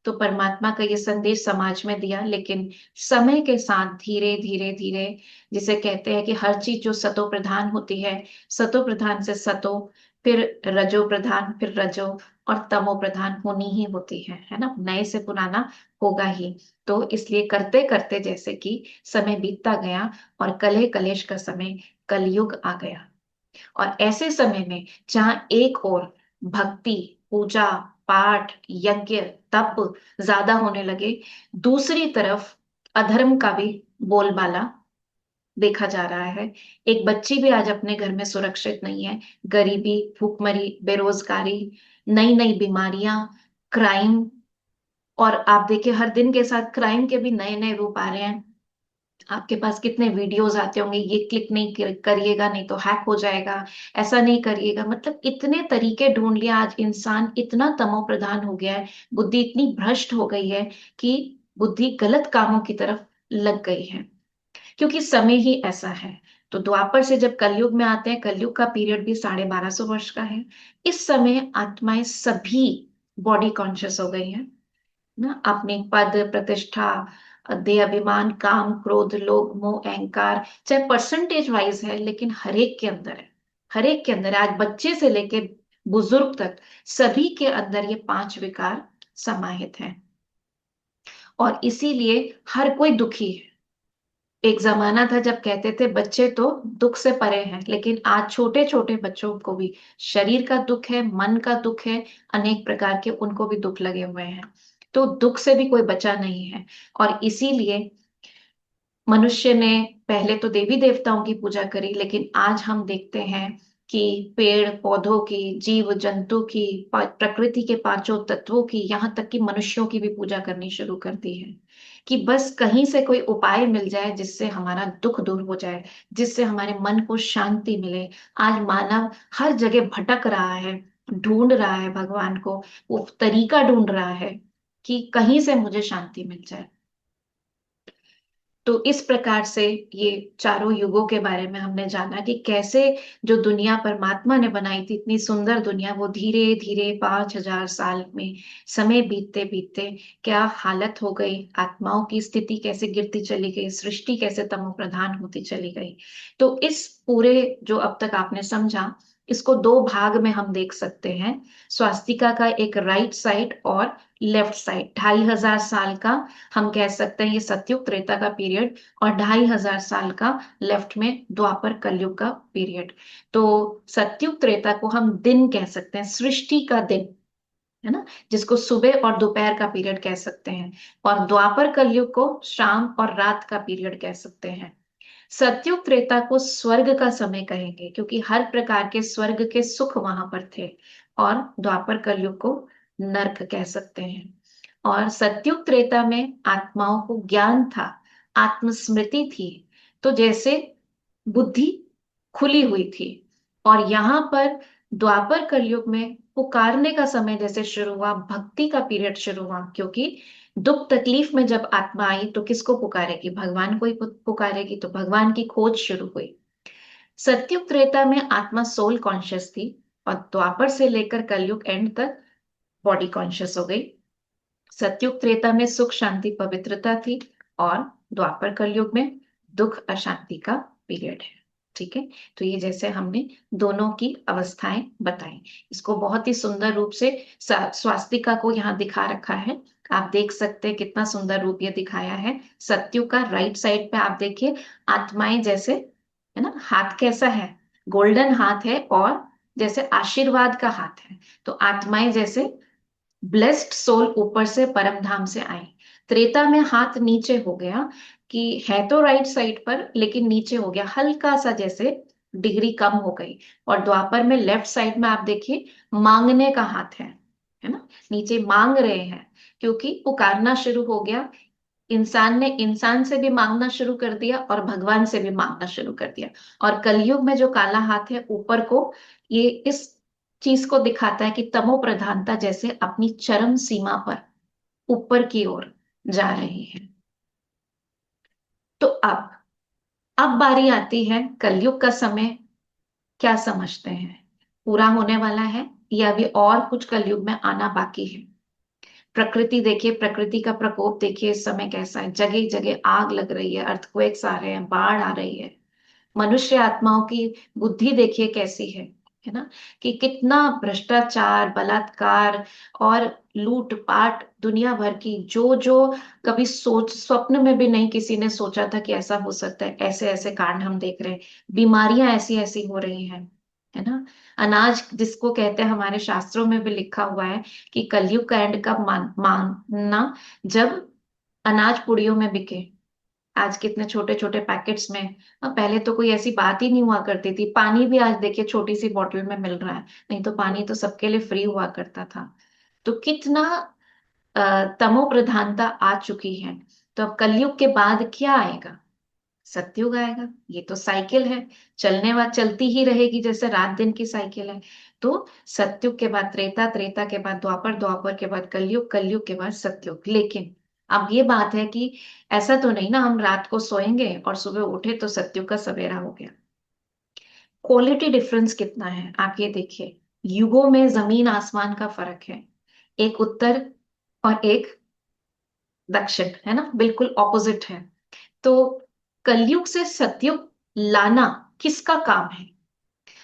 तो परमात्मा का ये संदेश समाज में दिया। लेकिन समय के साथ धीरे धीरे धीरे, जिसे कहते हैं कि हर चीज जो सतो प्रधान होती है, सतो प्रधान से सतो, फिर रजो प्रधान, फिर रजो, और तमो प्रधान होनी ही होती है ना, नए से पुराना होगा ही। तो इसलिए करते करते जैसे कि समय बीतता गया और कलह कलेश का समय कलयुग आ गया। और ऐसे समय में जहां एक ओर भक्ति, पूजा, पाठ, यज्ञ, तप ज्यादा होने लगे, दूसरी तरफ अधर्म का भी बोलबाला देखा जा रहा है। एक बच्ची भी आज अपने घर में सुरक्षित नहीं है। गरीबी, भूखमरी, बेरोजगारी, नई नई बीमारियां, क्राइम। और आप देखिए हर दिन के साथ क्राइम के भी नए नए रूप आ रहे हैं। आपके पास कितने वीडियोस आते होंगे, ये क्लिक नहीं करिएगा नहीं तो हैक हो जाएगा, ऐसा नहीं करिएगा। मतलब इतने तरीके ढूंढ लिया, आज इंसान इतना तमो प्रधान हो गया है, बुद्धि इतनी भ्रष्ट हो गई है कि बुद्धि गलत कामों की तरफ लग गई है, क्योंकि समय ही ऐसा है। तो द्वापर से जब कलयुग में आते हैं, कलयुग का पीरियड भी 1250 वर्ष का है। इस समय आत्माएं सभी बॉडी कॉन्शियस हो गई हैं ना, अपने पद प्रतिष्ठा, देह अभिमान, काम, क्रोध, लोभ, मोह, अहंकार, चाहे परसेंटेज वाइज है लेकिन हर एक के अंदर है। हर एक के अंदर है। आज बच्चे से लेके बुजुर्ग तक सभी के अंदर ये पांच विकार समाहित हैं, और इसीलिए हर कोई दुखी है। एक जमाना था जब कहते थे बच्चे तो दुख से परे हैं, लेकिन आज छोटे छोटे बच्चों को भी शरीर का दुख है, मन का दुख है, अनेक प्रकार के उनको भी दुख लगे हुए हैं। तो दुख से भी कोई बचा नहीं है। और इसीलिए मनुष्य ने पहले तो देवी देवताओं की पूजा करी, लेकिन आज हम देखते हैं कि पेड़ पौधों की, जीव जंतु की, प्रकृति के पांचों तत्वों की, यहाँ तक कि मनुष्यों की भी पूजा करनी शुरू कर दी है, कि बस कहीं से कोई उपाय मिल जाए जिससे हमारा दुख दूर हो जाए, जिससे हमारे मन को शांति मिले। आज मानव हर जगह भटक रहा है, ढूंढ रहा है भगवान को, वो तरीका ढूंढ रहा है कि कहीं से मुझे शांति मिल जाए। तो इस प्रकार से ये चारों युगों के बारे में हमने जाना कि कैसे जो दुनिया परमात्मा ने बनाई थी, इतनी सुंदर दुनिया, वो धीरे धीरे 5000 साल में समय बीतते बीतते क्या हालत हो गई, आत्माओं की स्थिति कैसे गिरती चली गई, सृष्टि कैसे तमो प्रधान होती चली गई। तो इस पूरे जो अब तक आपने समझा, इसको दो भाग में हम देख सकते हैं। स्वास्तिका का एक राइट साइड और लेफ्ट साइड, 2500 साल का हम कह सकते हैं ये सतयुग त्रेता का पीरियड, और 2500 साल का लेफ्ट में द्वापर कलयुग का पीरियड। तो सतयुग त्रेता को हम दिन कह सकते हैं, सृष्टि का दिन, है ना, जिसको सुबह और दोपहर का पीरियड कह सकते हैं। और द्वापर कलयुग को शाम और रात का पीरियड कह सकते हैं। सतयुग त्रेता को स्वर्ग का समय कहेंगे, क्योंकि हर प्रकार के स्वर्ग के सुख वहां पर थे। और द्वापर कलयुग को नर्क कह सकते हैं। और सतयुग त्रेता में आत्माओं को ज्ञान था, आत्मस्मृति थी, तो जैसे बुद्धि खुली हुई थी। और यहाँ पर द्वापर कलयुग में पुकारने का समय जैसे शुरू हुआ, भक्ति का पीरियड शुरू हुआ, क्योंकि दुख तकलीफ में जब आत्मा आई तो किसको पुकारेगी, भगवान को ही पुकारेगी, तो भगवान की खोज शुरू हुई। सतयुग त्रेता में आत्मा सोल कॉन्शियस थी, और द्वापर से लेकर कलयुग एंड तक बॉडी कॉन्शियस हो गई। सतयुग त्रेता में सुख शांति पवित्रता थी, और द्वापर कलयुग में दुख अशांति का पीरियड है। ठीक है, तो ये जैसे हमने दोनों की अवस्थाएं बताई, इसको बहुत ही सुंदर रूप से स्वास्तिका को यहाँ दिखा रखा है। आप देख सकते हैं कितना सुंदर रूप ये दिखाया है। सतयुग का राइट साइड पे आप देखिए आत्माएं जैसे, है ना, हाथ कैसा है, गोल्डन हाथ है, और जैसे आशीर्वाद का हाथ है। तो आत्माएं जैसे ब्लेस्ड सोल ऊपर से परम धाम से आई। त्रेता में हाथ नीचे हो गया, कि है तो राइट साइड पर लेकिन नीचे हो गया, हल्का सा जैसे डिग्री कम हो गई। और द्वापर में लेफ्ट साइड में आप देखिए मांगने का हाथ है ना, नीचे मांग रहे हैं, क्योंकि पुकारना शुरू हो गया। इंसान ने इंसान से भी मांगना शुरू कर दिया और भगवान से भी मांगना शुरू कर दिया। और कलयुग में जो काला हाथ है ऊपर को, ये इस चीज को दिखाता है कि तमो प्रधानता जैसे अपनी चरम सीमा पर ऊपर की ओर जा रही है। तो अब बारी आती है कलयुग का समय, क्या समझते हैं, पूरा होने वाला है या अभी और कुछ कलयुग में आना बाकी है। प्रकृति देखिए, प्रकृति का प्रकोप देखिए, इस समय कैसा है, जगह जगह आग लग रही है, अर्थक्वेक्स आ रहे हैं, बाढ़ आ रही है। मनुष्य आत्माओं की बुद्धि देखिए कैसी है ना, कि कितना भ्रष्टाचार, बलात्कार और लूटपाट, दुनिया भर की जो जो कभी सोच स्वप्न में भी नहीं किसी ने सोचा था कि ऐसा हो सकता है, ऐसे ऐसे कांड हम देख रहे हैं। बीमारियां ऐसी ऐसी हो रही हैं, है ना। अनाज जिसको कहते हैं, हमारे शास्त्रों में भी लिखा हुआ है कि कलयुग का एंड कब मानना, जब अनाज पुड़ियों में बिके। आज कितने छोटे छोटे पैकेट्स में। पहले तो कोई ऐसी बात ही नहीं हुआ करती थी। पानी भी आज देखिए छोटी सी बॉटल में मिल रहा है, नहीं तो पानी तो सबके लिए फ्री हुआ करता था। तो कितना तमो प्रधानता आ चुकी है। तो अब कलयुग के बाद क्या आएगा? सतयुग आएगा। ये तो साइकिल है, चलने बाद चलती ही रहेगी, जैसे रात दिन की साइकिल है। तो सतयुग के बाद त्रेता, त्रेता के बाद द्वापर, द्वापर के बाद कलयुग, कलयुग के बाद सतयुग। लेकिन अब ये बात है कि ऐसा तो नहीं ना हम रात को सोएंगे और सुबह उठे तो सतयुग का सवेरा हो गया। क्वालिटी डिफरेंस कितना है आप ये देखिए। युगों में जमीन आसमान का फर्क है। एक उत्तर और एक दक्षिण, है ना, बिल्कुल ऑपोजिट है। तो कलयुग से सतयुग लाना किसका काम है?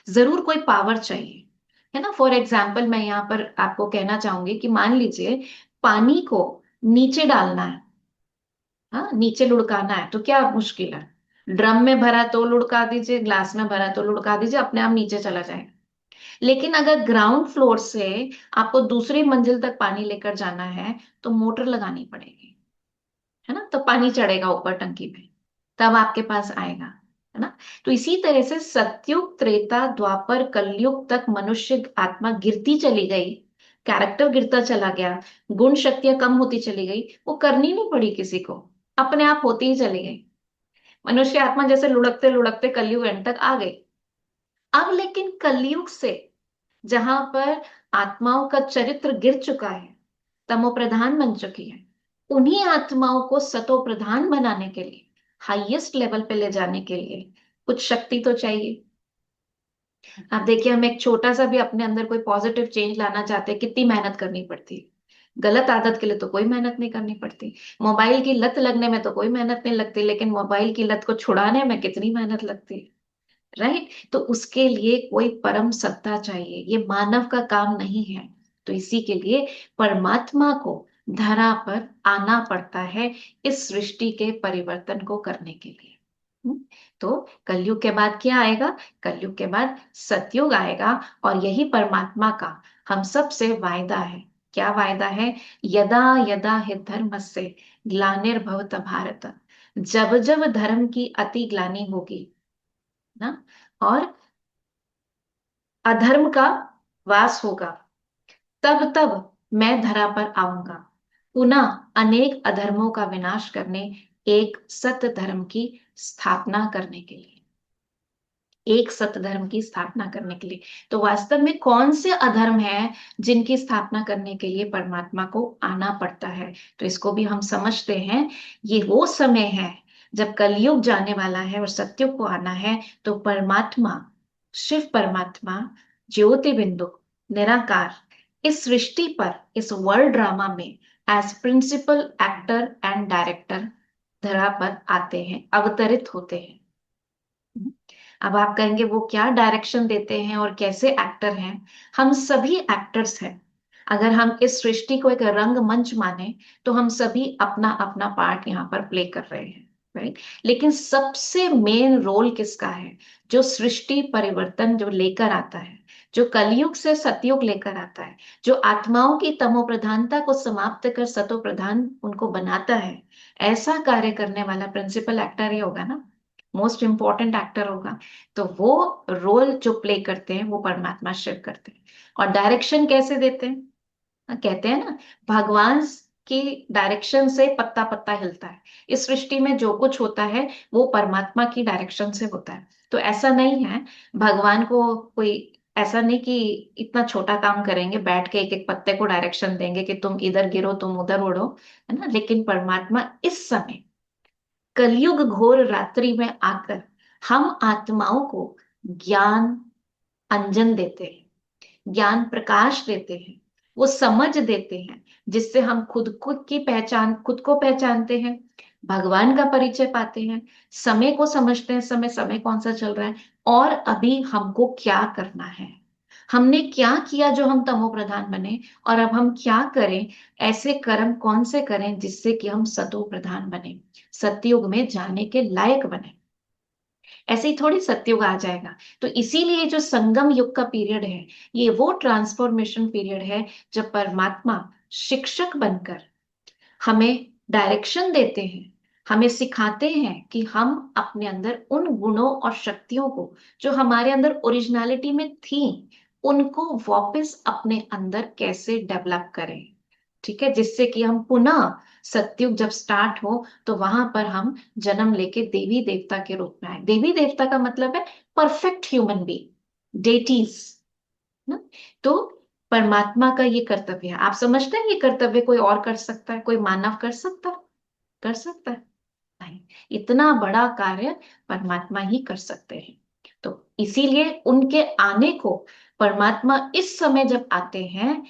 जरूर कोई पावर चाहिए, है ना। फॉर एग्जाम्पल मैं यहाँ पर आपको कहना चाहूंगी कि मान लीजिए पानी को नीचे डालना है, हाँ, नीचे लुढ़काना है, तो क्या मुश्किल है? ड्रम में भरा तो लुढ़का दीजिए, ग्लास में भरा तो लुढ़का दीजिए, अपने आप नीचे चला जाएगा। लेकिन अगर ग्राउंड फ्लोर से आपको दूसरी मंजिल तक पानी लेकर जाना है तो मोटर लगानी पड़ेगी, है ना, तो पानी चढ़ेगा ऊपर टंकी में, तब आपके पास आएगा, है ना। तो इसी तरह से सतयुग, त्रेता, द्वापर, कलयुग तक मनुष्य आत्मा गिरती चली गई, कैरेक्टर गिरता चला गया, गुण शक्तियां कम होती चली गई। वो करनी नहीं पड़ी किसी को, अपने आप होती ही चली गई। मनुष्य आत्मा जैसे लुढ़कते लुढ़कते कलयुग एंड तक आ गई। अब लेकिन कलयुग से, जहां पर आत्माओं का चरित्र गिर चुका है, तमो प्रधान बन चुकी है, उन्हीं आत्माओं को सतो प्रधान बनाने के लिए, हाईएस्ट लेवल पे ले जाने के लिए कुछ शक्ति तो चाहिए। अब देखिए हम एक छोटा सा भी अपने अंदर कोई पॉजिटिव चेंज लाना चाहते हैं, कितनी मेहनत करनी पड़ती है। गलत आदत के लिए तो कोई मेहनत नहीं करनी पड़ती। मोबाइल की लत लगने में तो कोई मेहनत नहीं लगती, लेकिन मोबाइल की लत को छुड़ाने में कितनी मेहनत लगती है, राइट। तो उसके लिए कोई परम सत्ता चाहिए, ये मानव का काम नहीं है। तो इसी के लिए परमात्मा को धरा पर आना पड़ता है, इस सृष्टि के परिवर्तन को करने के लिए। हम्म? तो कलयुग के बाद क्या आएगा? कलयुग के बाद सतयुग आएगा। और यही परमात्मा का हम सब से वायदा है। क्या वायदा है? यदा यदा हि धर्मस्य ग्लानिर्भवत भारत। जब जब धर्म की अति ग्लानि होगी ना, और अधर्म का वास होगा, तब तब मैं धरा पर आऊंगा, पुनः अनेक अधर्मों का विनाश करने, एक सत्य धर्म की स्थापना करने के लिए, एक सत्य धर्म की स्थापना करने के लिए। तो वास्तव में कौन से अधर्म हैं जिनकी स्थापना करने के लिए परमात्मा को आना पड़ता है? तो इसको भी हम समझते हैं। ये वो समय है जब कलयुग जाने वाला है और सत्युग को आना है। तो परमात्मा, शिव परमात्मा, ज्योति बिंदु, निराकार, इस सृष्टि पर, इस वर्ल्ड ड्रामा में as principal actor and director धरा पर आते हैं, अवतरित होते हैं। अब आप कहेंगे वो क्या डायरेक्शन देते हैं और कैसे एक्टर हैं? हम सभी एक्टर्स हैं। अगर हम इस सृष्टि को एक रंगमंच माने तो हम सभी अपना अपना पार्ट यहाँ पर प्ले कर रहे हैं, राइट। लेकिन सबसे मेन रोल किसका है? जो सृष्टि परिवर्तन जो लेकर आता है, जो कलयुग से सतयुग लेकर आता है, जो आत्माओं की तमो प्रधानता को समाप्त कर सतो प्रधान उनको बनाता है, ऐसा कार्य करने वाला प्रिंसिपल एक्टर ही होगा ना, मोस्ट इंपॉर्टेंट एक्टर होगा। तो वो रोल जो प्ले करते हैं वो परमात्मा शिव करते हैं। और डायरेक्शन कैसे देते हैं? कहते हैं ना, भगवान की डायरेक्शन से पत्ता पत्ता हिलता है। इस सृष्टि में जो कुछ होता है वो परमात्मा की डायरेक्शन से होता है। तो ऐसा नहीं है भगवान को कोई, ऐसा नहीं कि इतना छोटा काम करेंगे, बैठ के एक एक पत्ते को डायरेक्शन देंगे कि तुम इधर गिरो तुम उधर उड़ो, है ना। लेकिन परमात्मा इस समय कलयुग घोर रात्रि में आकर हम आत्माओं को ज्ञान अंजन देते हैं, ज्ञान प्रकाश देते हैं, वो समझ देते हैं, जिससे हम खुद को पहचानते हैं, भगवान का परिचय पाते हैं, समय को समझते हैं, समय कौन सा चल रहा है, और अभी हमको क्या करना है, हमने क्या किया जो हम तमो प्रधान बने, और अब हम क्या करें, ऐसे कर्म कौन से करें जिससे कि हम सतो प्रधान बने, सतयुग में जाने के लायक बने। ऐसे ही थोड़ी सतयुग आ जाएगा। तो इसीलिए जो संगम युग का पीरियड है, ये वो ट्रांसफॉर्मेशन पीरियड है जब परमात्मा शिक्षक बनकर हमें डायरेक्शन देते हैं, हमें सिखाते हैं कि हम अपने अंदर उन गुणों और शक्तियों को जो हमारे अंदर ओरिजिनलिटी में थी, उनको वापस अपने अंदर कैसे डेवलप करें। ठीक है, जिससे कि हम पुनः सतयुग जब स्टार्ट हो तो वहां पर हम जन्म लेके देवी देवता के रूप में आए। देवी देवता का मतलब है परफेक्ट ह्यूमन बीइंग, डेटीज ना। तो परमात्मा का ये कर्तव्य है। आप समझते हैं ये कर्तव्य कोई और कर सकता है? कोई मानव कर सकता है? कर सकता है? नहीं। इतना बड़ा कार्य परमात्मा ही कर सकते हैं। तो इसीलिए उनके आने को, परमात्मा इस समय जब आते हैं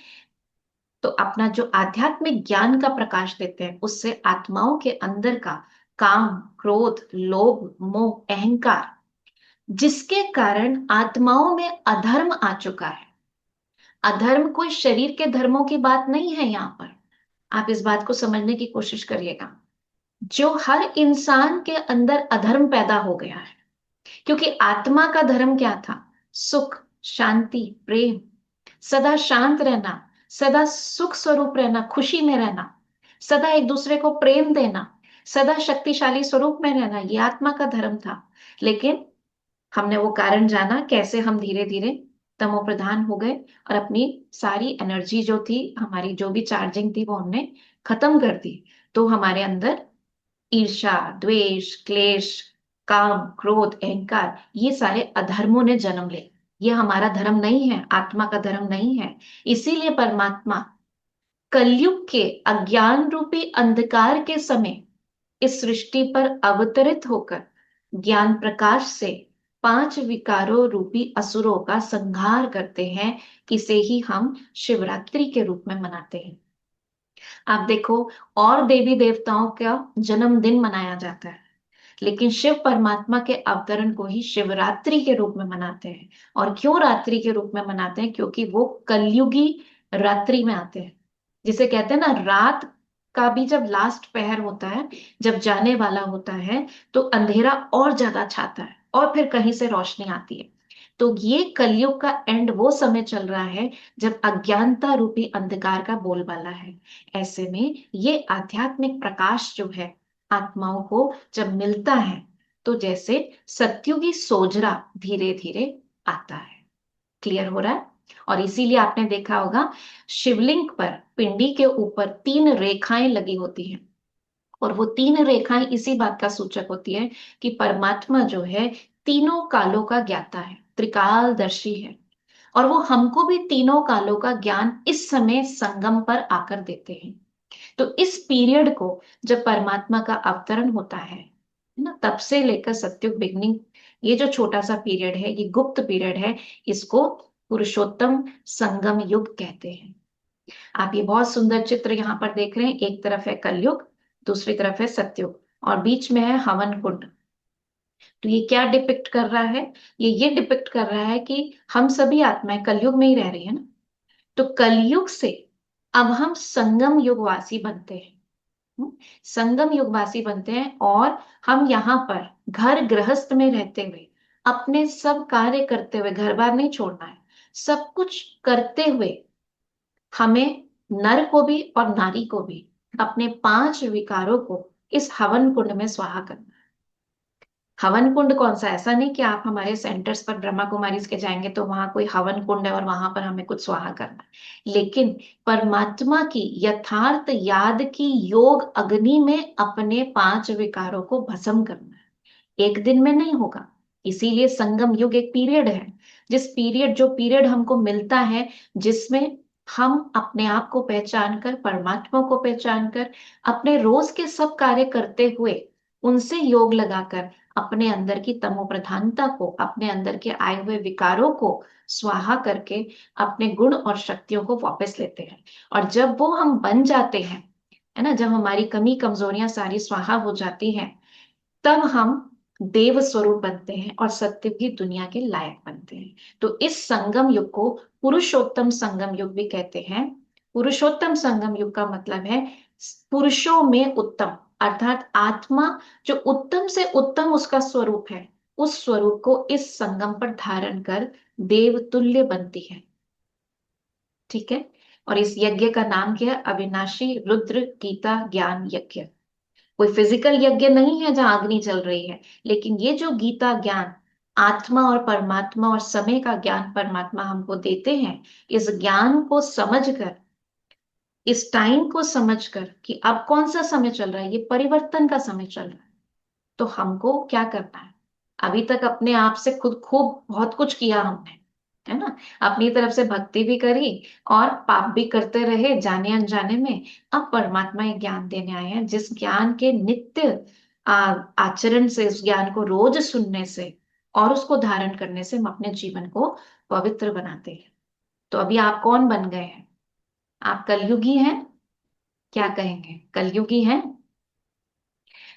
तो अपना जो आध्यात्मिक ज्ञान का प्रकाश देते हैं, उससे आत्माओं के अंदर का काम, क्रोध, लोभ, मोह, अहंकार, जिसके कारण आत्माओं में अधर्म आ चुका है। अधर्म कोई शरीर के धर्मों की बात नहीं है यहाँ पर। आप इस बात को समझने की कोशिश करिएगा। जो हर इंसान के अंदर अधर्म पैदा हो गया है, क्योंकि आत्मा का धर्म क्या था? सुख, शांति, प्रेम, सदा शांत रहना, सदा सुख स्वरूप रहना, खुशी में रहना, सदा एक दूसरे को प्रेम देना, सदा शक्तिशाली स्वरूप में रहना, ये आत्मा का धर्म था। लेकिन हमने वो कारण जाना कैसे हम धीरे धीरे तमो प्रधान हो गए और अपनी सारी एनर्जी जो थी, हमारी जो भी चार्जिंग थी, वो हमने खत्म कर दी। तो हमारे अंदर ईर्ष्या, द्वेष, क्लेश, काम, क्रोध, अहंकार, ये सारे अधर्मों ने जन्म ले। ये हमारा धर्म नहीं है, आत्मा का धर्म नहीं है। इसीलिए परमात्मा कलयुग के अज्ञान रूपी अंधकार के समय इस सृष्टि पर अवतरित होकर ज्ञान प्रकाश से पांच विकारों रूपी असुरों का संहार करते हैं। इसे ही हम शिवरात्रि के रूप में मनाते हैं। आप देखो, और देवी देवताओं का जन्मदिन मनाया जाता है, लेकिन शिव परमात्मा के अवतरण को ही शिवरात्रि के रूप में मनाते हैं। और क्यों रात्रि के रूप में मनाते हैं? क्योंकि वो कलयुगी रात्रि में आते हैं। जिसे कहते हैं ना, रात का भी जब लास्ट पहर होता है, जब जाने वाला होता है, तो अंधेरा और ज्यादा छाता है और फिर कहीं से रोशनी आती है। तो ये कलयुग का एंड वो समय चल रहा है जब अज्ञानता रूपी अंधकार का बोलबाला है। ऐसे में ये आध्यात्मिक प्रकाश जो है आत्माओं को जब मिलता है, तो जैसे सत्युगी सोजरा धीरे धीरे आता है। क्लियर हो रहा है? और इसीलिए आपने देखा होगा शिवलिंग पर पिंडी के ऊपर तीन रेखाएं लगी होती हैं। और वो तीन रेखाएं इसी बात का सूचक होती है कि परमात्मा जो है तीनों कालों का ज्ञाता है, त्रिकालदर्शी है। और वो हमको भी तीनों कालों का ज्ञान इस समय संगम पर आकर देते हैं। तो इस पीरियड को जब परमात्मा का अवतरण होता है ना, तब से लेकर सत्युग बिगनिंग, ये जो छोटा सा पीरियड है, ये गुप्त पीरियड है, इसको पुरुषोत्तम संगम युग कहते हैं। आप ये बहुत सुंदर चित्र यहाँ पर देख रहे हैं। एक तरफ है कलयुग, दूसरी तरफ है सत्युग, और बीच में है हवन कुंड। तो ये क्या डिपिक्ट कर रहा है? ये डिपिक्ट कर रहा है कि हम सभी आत्माएं कलयुग में ही रह रही है ना। तो कलयुग से अब हम संगम युगवासी बनते हैं। संगम युगवासी बनते हैं और हम यहाँ पर घर गृहस्थ में रहते हुए, अपने सब कार्य करते हुए, घर बार नहीं छोड़ना है, सब कुछ करते हुए हमें, नर को भी और नारी को भी, अपने पांच विकारों को इस हवन कुंड में स्वाहा करना है। हवन कुंड कौन सा? ऐसा नहीं कि आप हमारे सेंटर्स पर ब्रह्मा कुमारीज के जाएंगे तो वहां कोई हवन कुंड है और वहां पर हमें कुछ स्वाहा करना है, लेकिन परमात्मा की यथार्थ याद की योग अग्नि में अपने पांच विकारों को भस्म करना है। एक दिन में नहीं होगा। इसीलिए संगम युग एक पीरियड है, जो पीरियड हमको मिलता है, जिसमें हम अपने आप को पहचान कर, परमात्मा को पहचान कर, अपने रोज के सब कार्य करते हुए उनसे योग लगाकर अपने अंदर की तमो प्रधानता को, अपने अंदर के आए हुए विकारों को स्वाहा करके अपने गुण और शक्तियों को वापस लेते हैं। और जब वो हम बन जाते हैं, है ना, जब हमारी कमी कमजोरियां सारी स्वाहा हो जाती हैं, तब हम देव स्वरूप बनते हैं और सत्य की दुनिया के लायक बनते हैं। तो इस संगम युग को पुरुषोत्तम संगम युग भी कहते हैं। पुरुषोत्तम संगम युग का मतलब है पुरुषों में उत्तम, अर्थात आत्मा जो उत्तम से उत्तम उसका स्वरूप है, उस स्वरूप को इस संगम पर धारण कर देव तुल्य बनती है। ठीक है। और इस यज्ञ का नाम क्या है? अविनाशी रुद्र गीता ज्ञान यज्ञ। कोई फिजिकल यज्ञ नहीं है जहां अग्नि चल रही है, लेकिन ये जो गीता ज्ञान, आत्मा और परमात्मा और समय का ज्ञान परमात्मा हमको देते हैं, इस ज्ञान को समझकर, इस टाइम को समझकर कि अब कौन सा समय चल रहा है, ये परिवर्तन का समय चल रहा है, तो हमको क्या करना है? अभी तक अपने आप से खुद खूब बहुत कुछ किया हमने, है ना, अपनी तरफ से भक्ति भी करी और पाप भी करते रहे जाने अनजाने में। अब परमात्मा ये ज्ञान देने आए हैं, जिस ज्ञान के नित्य आचरण से, उस ज्ञान को रोज सुनने से और उसको धारण करने से हम अपने जीवन को पवित्र बनाते हैं। तो अभी आप कौन बन गए हैं? आप कलयुगी हैं? क्या कहेंगे, कलयुगी हैं?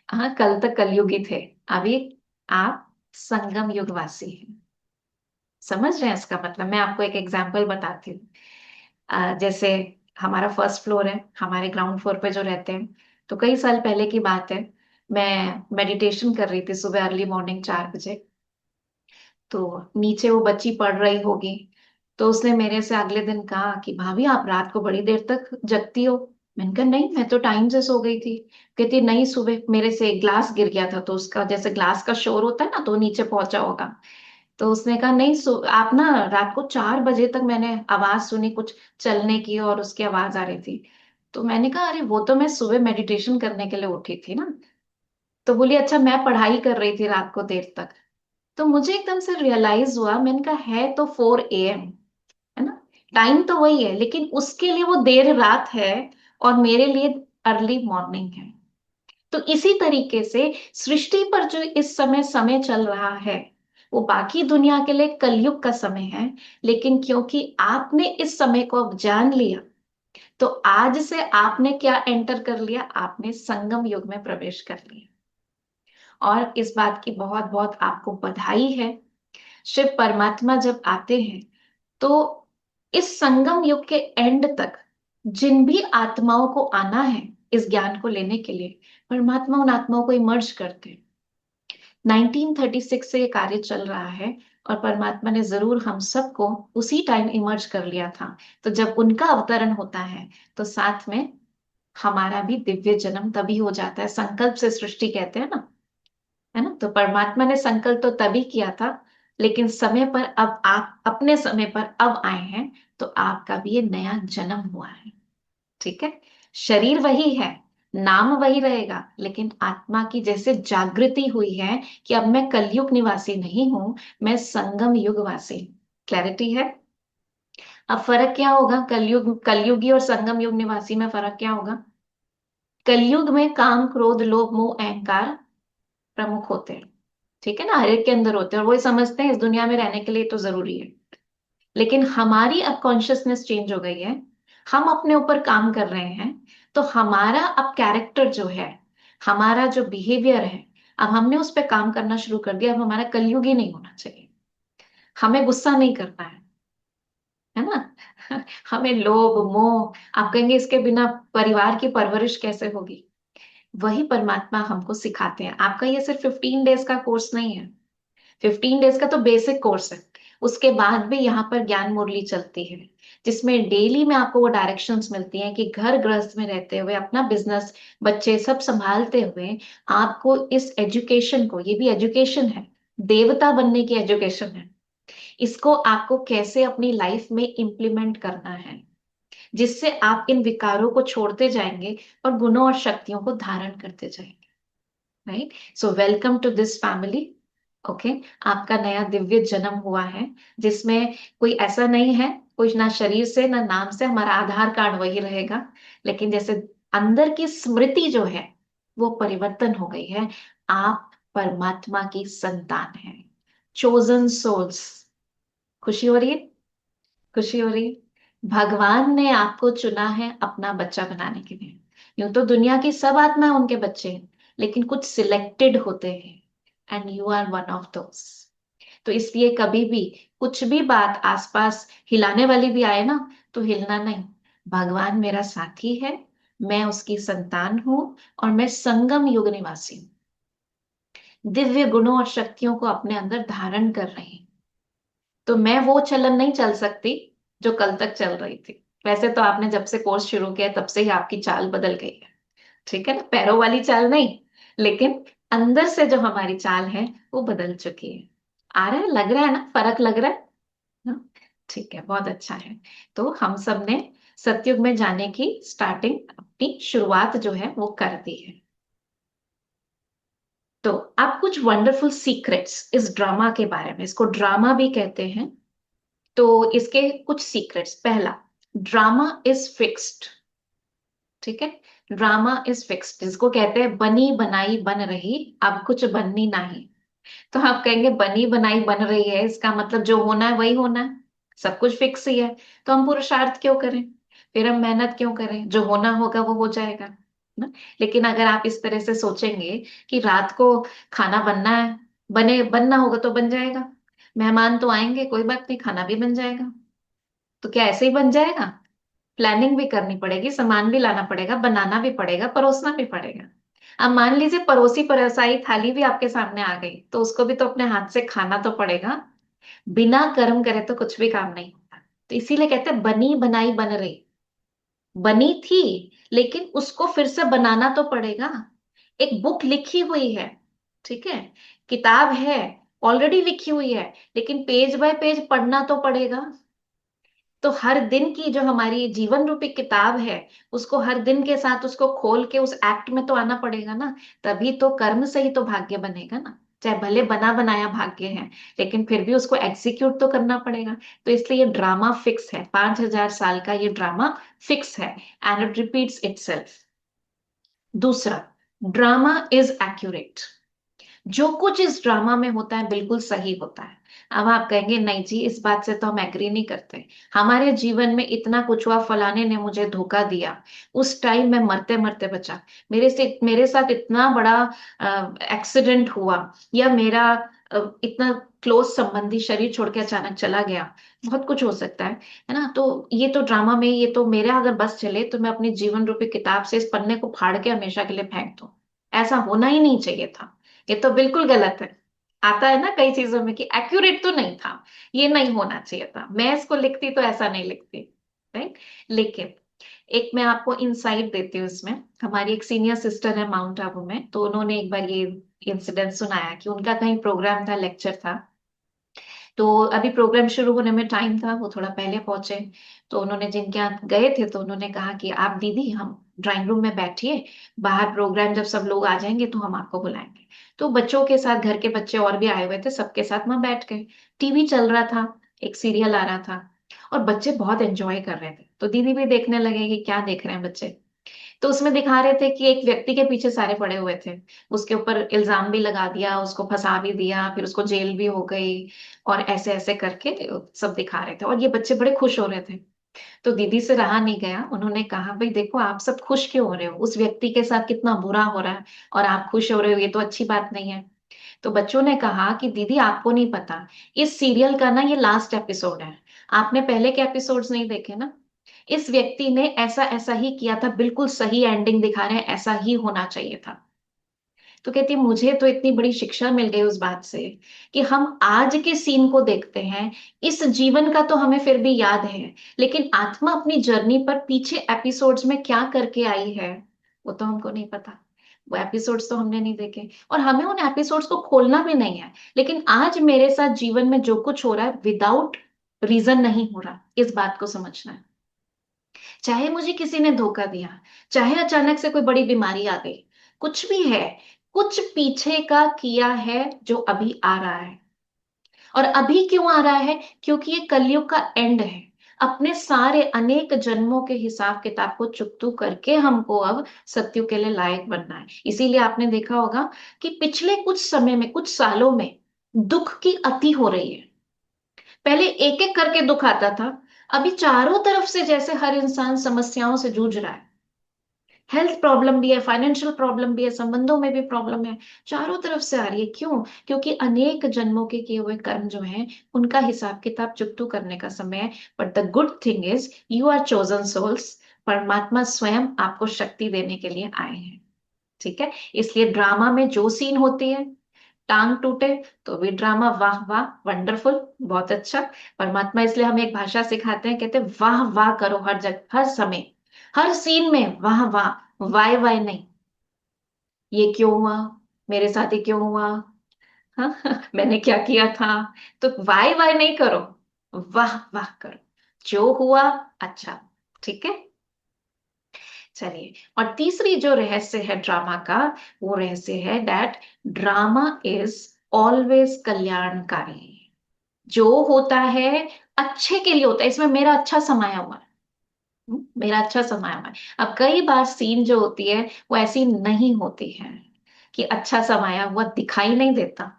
हाँ, कल तक कलयुगी थे, अभी आप संगम युगवासी हैं। समझ रहे हैं इसका मतलब? मैं आपको एक एग्जांपल बताती हूँ। जैसे हमारा फर्स्ट फ्लोर है, हमारे ग्राउंड फ्लोर पे जो रहते हैं, तो कई साल पहले की बात है, मैं मेडिटेशन कर रही थी सुबह अर्ली मॉर्निंग 4 बजे। तो नीचे वो बच्ची पढ़ रही होगी, तो उसने मेरे से अगले दिन कहा कि भाभी आप रात को बड़ी देर तक जगती हो। मैंने कहा नहीं, मैं तो टाइम से सो गई थी। कहती नहीं, सुबह मेरे से एक ग्लास गिर गया था, तो उसका जैसे ग्लास का शोर होता है ना, तो नीचे पहुंचा होगा। तो उसने कहा नहीं, आप ना, रात को 4 बजे तक मैंने आवाज सुनी कुछ चलने की, और उसकी आवाज आ रही थी। तो मैंने कहा अरे वो तो मैं सुबह मेडिटेशन करने के लिए उठी थी ना। तो बोली अच्छा, मैं पढ़ाई कर रही थी रात को देर तक। तो मुझे एकदम से रियलाइज हुआ, मैंने कहा है तो 4 AM, है ना, टाइम तो वही है, लेकिन उसके लिए वो देर रात है और मेरे लिए अर्ली मॉर्निंग है। तो इसी तरीके से सृष्टि पर जो इस समय समय चल रहा है, वो बाकी दुनिया के लिए कलयुग का समय है, लेकिन क्योंकि आपने इस समय को अब जान लिया, तो आज से आपने क्या एंटर कर लिया? आपने संगम युग में प्रवेश कर लिया। और इस बात की बहुत बहुत आपको बधाई है। शिव परमात्मा जब आते हैं, तो इस संगम युग के एंड तक जिन भी आत्माओं को आना है इस ज्ञान को लेने के लिए, परमात्मा उन आत्माओं को इमर्ज करते हैं। 1936 से ये कार्य चल रहा है, और परमात्मा ने जरूर हम सबको उसी टाइम इमर्ज कर लिया था। तो जब उनका अवतरण होता है, तो साथ में हमारा भी दिव्य जन्म तभी हो जाता है। संकल्प से सृष्टि कहते हैं ना, है ना। तो परमात्मा ने संकल्प तो तभी किया था, लेकिन समय पर अब आप अपने समय पर अब आए हैं, तो आपका भी ये नया जन्म हुआ है। ठीक है, शरीर वही है, नाम वही रहेगा, लेकिन आत्मा की जैसे जागृति हुई है कि अब मैं कलयुग निवासी नहीं हूं, मैं संगम युग वासी। क्लैरिटी है? अब फर्क क्या होगा, कलयुगी और संगम युग निवासी में फर्क क्या होगा? कलयुग में काम क्रोध लोभ मोह अहंकार प्रमुख होते हैं, ठीक है ना, हर एक के अंदर होते हैं, और वो समझते हैं इस दुनिया में रहने के लिए तो जरूरी है। लेकिन हमारी अब कॉन्शियसनेस चेंज हो गई है, हम अपने ऊपर काम कर रहे हैं, तो हमारा अब कैरेक्टर जो है, हमारा जो बिहेवियर है, अब हमने उस पर काम करना शुरू कर दिया। अब हमारा कलयुगी नहीं होना चाहिए, हमें गुस्सा नहीं करना है ना। हमें लोभ मोह, आप कहेंगे इसके बिना परिवार की परवरिश कैसे होगी? वही परमात्मा हमको सिखाते हैं। आपका ये सिर्फ 15 डेज का कोर्स नहीं है, 15 डेज का तो बेसिक कोर्स है। उसके बाद भी यहाँ पर ज्ञान मुरली चलती है, जिसमें डेली में आपको वो डायरेक्शंस मिलती हैं कि घर गृहस्थ में रहते हुए, अपना बिजनेस, बच्चे सब संभालते हुए, आपको इस एजुकेशन को, ये भी एजुकेशन है, देवता बनने की एजुकेशन है, इसको आपको कैसे अपनी लाइफ में इम्प्लीमेंट करना है, जिससे आप इन विकारों को छोड़ते जाएंगे और गुणों और शक्तियों को धारण करते जाएंगे। Right, so welcome to this family. Okay, आपका नया दिव्य जन्म हुआ है, जिसमें कोई ऐसा नहीं है, कोई ना शरीर से ना नाम से, हमारा आधार कार्ड वही रहेगा, लेकिन जैसे अंदर की स्मृति जो है वो परिवर्तन हो गई है। आप परमात्मा की संतान हैं, चोजन सोल्स। खुशी हो रही है? खुशी हो रही है? भगवान ने आपको चुना है अपना बच्चा बनाने के लिए। यूं तो दुनिया की सब आत्माएं उनके बच्चे हैं, लेकिन कुछ सिलेक्टेड होते हैं, and you are one of those. तो इसलिए कभी भी कुछ भी बात आसपास हिलाने वाली भी आए ना, तो हिलना नहीं। भगवान मेरा साथी है, मैं उसकी संतान हूं, और मैं संगम युग निवासी हूं, दिव्य गुणों और शक्तियों को अपने अंदर धारण कर रही हूं। तो मैं वो चलन नहीं चल सकती जो कल तक चल रही थी। वैसे तो आपने जब से कोर्स शुरू किया तब से ही आपकी चाल बदल गई है, ठीक है ना, पैरों वाली चाल नहीं, लेकिन अंदर से जो हमारी चाल है वो बदल चुकी है। आ रहा है, लग रहा है ना, फर्क लग रहा है ना? ठीक है, बहुत अच्छा है। तो हम सब ने सतयुग में जाने की स्टार्टिंग, अपनी शुरुआत जो है वो कर दी है। तो अब कुछ वंडरफुल सीक्रेट्स इस ड्रामा के बारे में, इसको ड्रामा भी कहते हैं, तो इसके कुछ सीक्रेट्स। पहला, ड्रामा इज फिक्स्ड। ठीक है, ड्रामा इज फिक्स्ड, जिसको कहते हैं बनी बनाई बन रही, अब कुछ बननी नहीं। तो आप कहेंगे बनी बनाई बन रही है, इसका मतलब जो होना है वही होना है, सब कुछ फिक्स ही है, तो हम पुरुषार्थ क्यों करें, फिर हम मेहनत क्यों करें, जो होना होगा वो हो जाएगा ना। लेकिन अगर आप इस तरह से सोचेंगे कि रात को खाना बनना है, बनना होगा तो बन जाएगा, मेहमान तो आएंगे, कोई बात नहीं, खाना भी बन जाएगा, तो क्या ऐसे ही बन जाएगा? प्लानिंग भी करनी पड़ेगी, सामान भी लाना पड़ेगा, बनाना भी पड़ेगा, परोसना भी पड़ेगा। अब मान लीजिए परोसी परोसाई थाली भी आपके सामने आ गई, तो उसको भी तो अपने हाथ से खाना तो पड़ेगा। बिना कर्म करे तो कुछ भी काम नहीं होता। तो इसीलिए कहते हैं बनी बनाई बन रही, बनी थी लेकिन उसको फिर से बनाना तो पड़ेगा। एक बुक लिखी हुई है, ठीक है, किताब है, ऑलरेडी लिखी हुई है, लेकिन पेज बाय पेज पढ़ना तो पड़ेगा। तो हर दिन की जो हमारी जीवन रूपी किताब है, उसको हर दिन के साथ उसको खोल के उस एक्ट में तो आना पड़ेगा ना। तभी तो कर्म से ही तो भाग्य बनेगा ना। चाहे भले बना बनाया भाग्य है, लेकिन फिर भी उसको एग्जीक्यूट तो करना पड़ेगा। तो इसलिए ये ड्रामा फिक्स है, 5,000 साल का ये ड्रामा फिक्स है, एंड इट रिपीट्स इटसेल्फ। दूसरा, ड्रामा इज एक्यूरेट। जो कुछ इस ड्रामा में होता है बिल्कुल सही होता है। अब आप कहेंगे नहीं जी, इस बात से तो हम एग्री नहीं करते, हमारे जीवन में इतना कुछ हुआ, फलाने ने मुझे धोखा दिया, उस टाइम मैं मरते मरते बचा, मेरे साथ इतना बड़ा एक्सीडेंट हुआ, या मेरा इतना क्लोज संबंधी शरीर छोड़ के अचानक चला गया, बहुत कुछ हो सकता है ना। तो ये तो ड्रामा में, ये तो मेरा अगर बस चले तो मैं अपनी जीवन रूपी किताब से इस पन्ने को फाड़ के हमेशा के लिए फेंक दूं। ऐसा होना ही नहीं चाहिए था, ये तो बिल्कुल गलत है। आता है ना कई चीजों में कि एक्यूरेट तो नहीं था, ये नहीं होना चाहिए था, मैं इसको लिखती तो ऐसा नहीं लिखती, राइट। लेकिन एक मैं आपको इंसाइट देती हूँ इसमें। हमारी एक सीनियर सिस्टर है माउंट आबू में, तो उन्होंने एक बार ये इंसिडेंट सुनाया कि उनका कहीं प्रोग्राम था, लेक्चर था। तो अभी प्रोग्राम शुरू होने में टाइम था, वो थोड़ा पहले पहुंचे। तो उन्होंने जिनके यहाँ गए थे, तो उन्होंने कहा कि आप दीदी हम ड्राइंग रूम में बैठिए, बाहर प्रोग्राम जब सब लोग आ जाएंगे तो हम आपको बुलाएंगे। तो बच्चों के साथ, घर के बच्चे और भी आए हुए थे, सबके साथ वहां बैठ गए। टीवी चल रहा था, एक सीरियल आ रहा था, और बच्चे बहुत एंजॉय कर रहे थे। तो दीदी भी देखने लगे कि क्या देख रहे हैं बच्चे। तो उसमें दिखा रहे थे कि एक व्यक्ति के पीछे सारे पड़े हुए थे, उसके ऊपर इल्जाम भी लगा दिया, उसको फंसा भी दिया, फिर उसको जेल भी हो गई, और ऐसे ऐसे करके सब दिखा रहे थे, और ये बच्चे बड़े खुश हो रहे थे। तो दीदी से रहा नहीं गया, उन्होंने कहा भाई देखो, आप सब खुश क्यों हो रहे हो, उस व्यक्ति के साथ कितना बुरा हो रहा है, और आप खुश हो रहे हो, ये तो अच्छी बात नहीं है। तो बच्चों ने कहा कि दीदी आपको नहीं पता, इस सीरियल का ना ये लास्ट एपिसोड है, आपने पहले के एपिसोड्स नहीं देखे ना। इस व्यक्ति ने ऐसा ऐसा ही किया था, बिल्कुल सही एंडिंग दिखा रहे हैं, ऐसा ही होना चाहिए था। तो कहती है, मुझे तो इतनी बड़ी शिक्षा मिल गई उस बात से कि हम आज के सीन को देखते हैं, इस जीवन का तो हमें फिर भी याद है, लेकिन आत्मा अपनी जर्नी पर पीछे एपिसोड्स में क्या करके आई है वो तो हमको नहीं पता। वो एपिसोड्स तो हमने नहीं देखे, और हमें उन एपिसोड्स को खोलना भी नहीं है। लेकिन आज मेरे साथ जीवन में जो कुछ हो रहा है विदाउट रीजन नहीं हो रहा, इस बात को समझना है। चाहे मुझे किसी ने धोखा दिया, चाहे अचानक से कोई बड़ी बीमारी आ गई, कुछ भी है, कुछ पीछे का किया है जो अभी आ रहा है। और अभी क्यों आ रहा है? क्योंकि ये कलयुग का एंड है। अपने सारे अनेक जन्मों के हिसाब किताब को चुकतू करके हमको अब सत्युग के लिए लायक बनना है। इसीलिए आपने देखा होगा कि पिछले कुछ समय में, कुछ सालों में दुख की अति हो रही है। पहले एक एक करके दुख आता था, अभी चारों तरफ से जैसे हर इंसान समस्याओं से जूझ रहा है। हेल्थ प्रॉब्लम भी है, फाइनेंशियल प्रॉब्लम भी है, संबंधों में भी प्रॉब्लम है, चारों तरफ से आ रही है। क्यों? क्योंकि अनेक जन्मों के किए हुए कर्म जो हैं, उनका हिसाब किताब चुकतू करने का समय है। But the good thing is you are chosen souls. परमात्मा स्वयं आपको शक्ति देने के लिए आए हैं, ठीक है। इसलिए ड्रामा में जो सीन होती है, टांग टूटे तो भी ड्रामा, वाह वाह, वंडरफुल, बहुत अच्छा। परमात्मा इसलिए हमें एक भाषा सिखाते हैं, कहते हैं वाह वाह करो, हर जगह, हर समय, हर सीन में वाह वाह, वाय वाय नहीं। ये क्यों हुआ, मेरे साथ ही क्यों हुआ, हाँ मैंने क्या किया था। तो वाई वाई नहीं करो, वाह वाह करो, जो हुआ अच्छा। ठीक है, चलिए। और तीसरी जो रहस्य है ड्रामा का, वो रहस्य है दैट ड्रामा इज ऑलवेज कल्याणकारी। जो होता है अच्छे के लिए होता है, इसमें मेरा अच्छा समाया हुआ है। मेरा अच्छा समाया हुआ है। अब कई बार सीन जो होती है वो ऐसी नहीं होती है कि अच्छा समाया हुआ दिखाई नहीं देता।